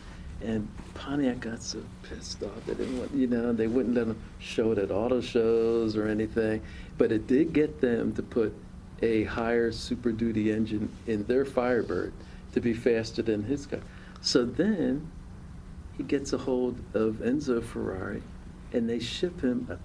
And Pontiac got so pissed off they didn't want, they wouldn't let them show it at auto shows or anything. But it did get them to put a higher Super Duty engine in their Firebird to be faster than his car. So then he gets a hold of Enzo Ferrari, and they ship him a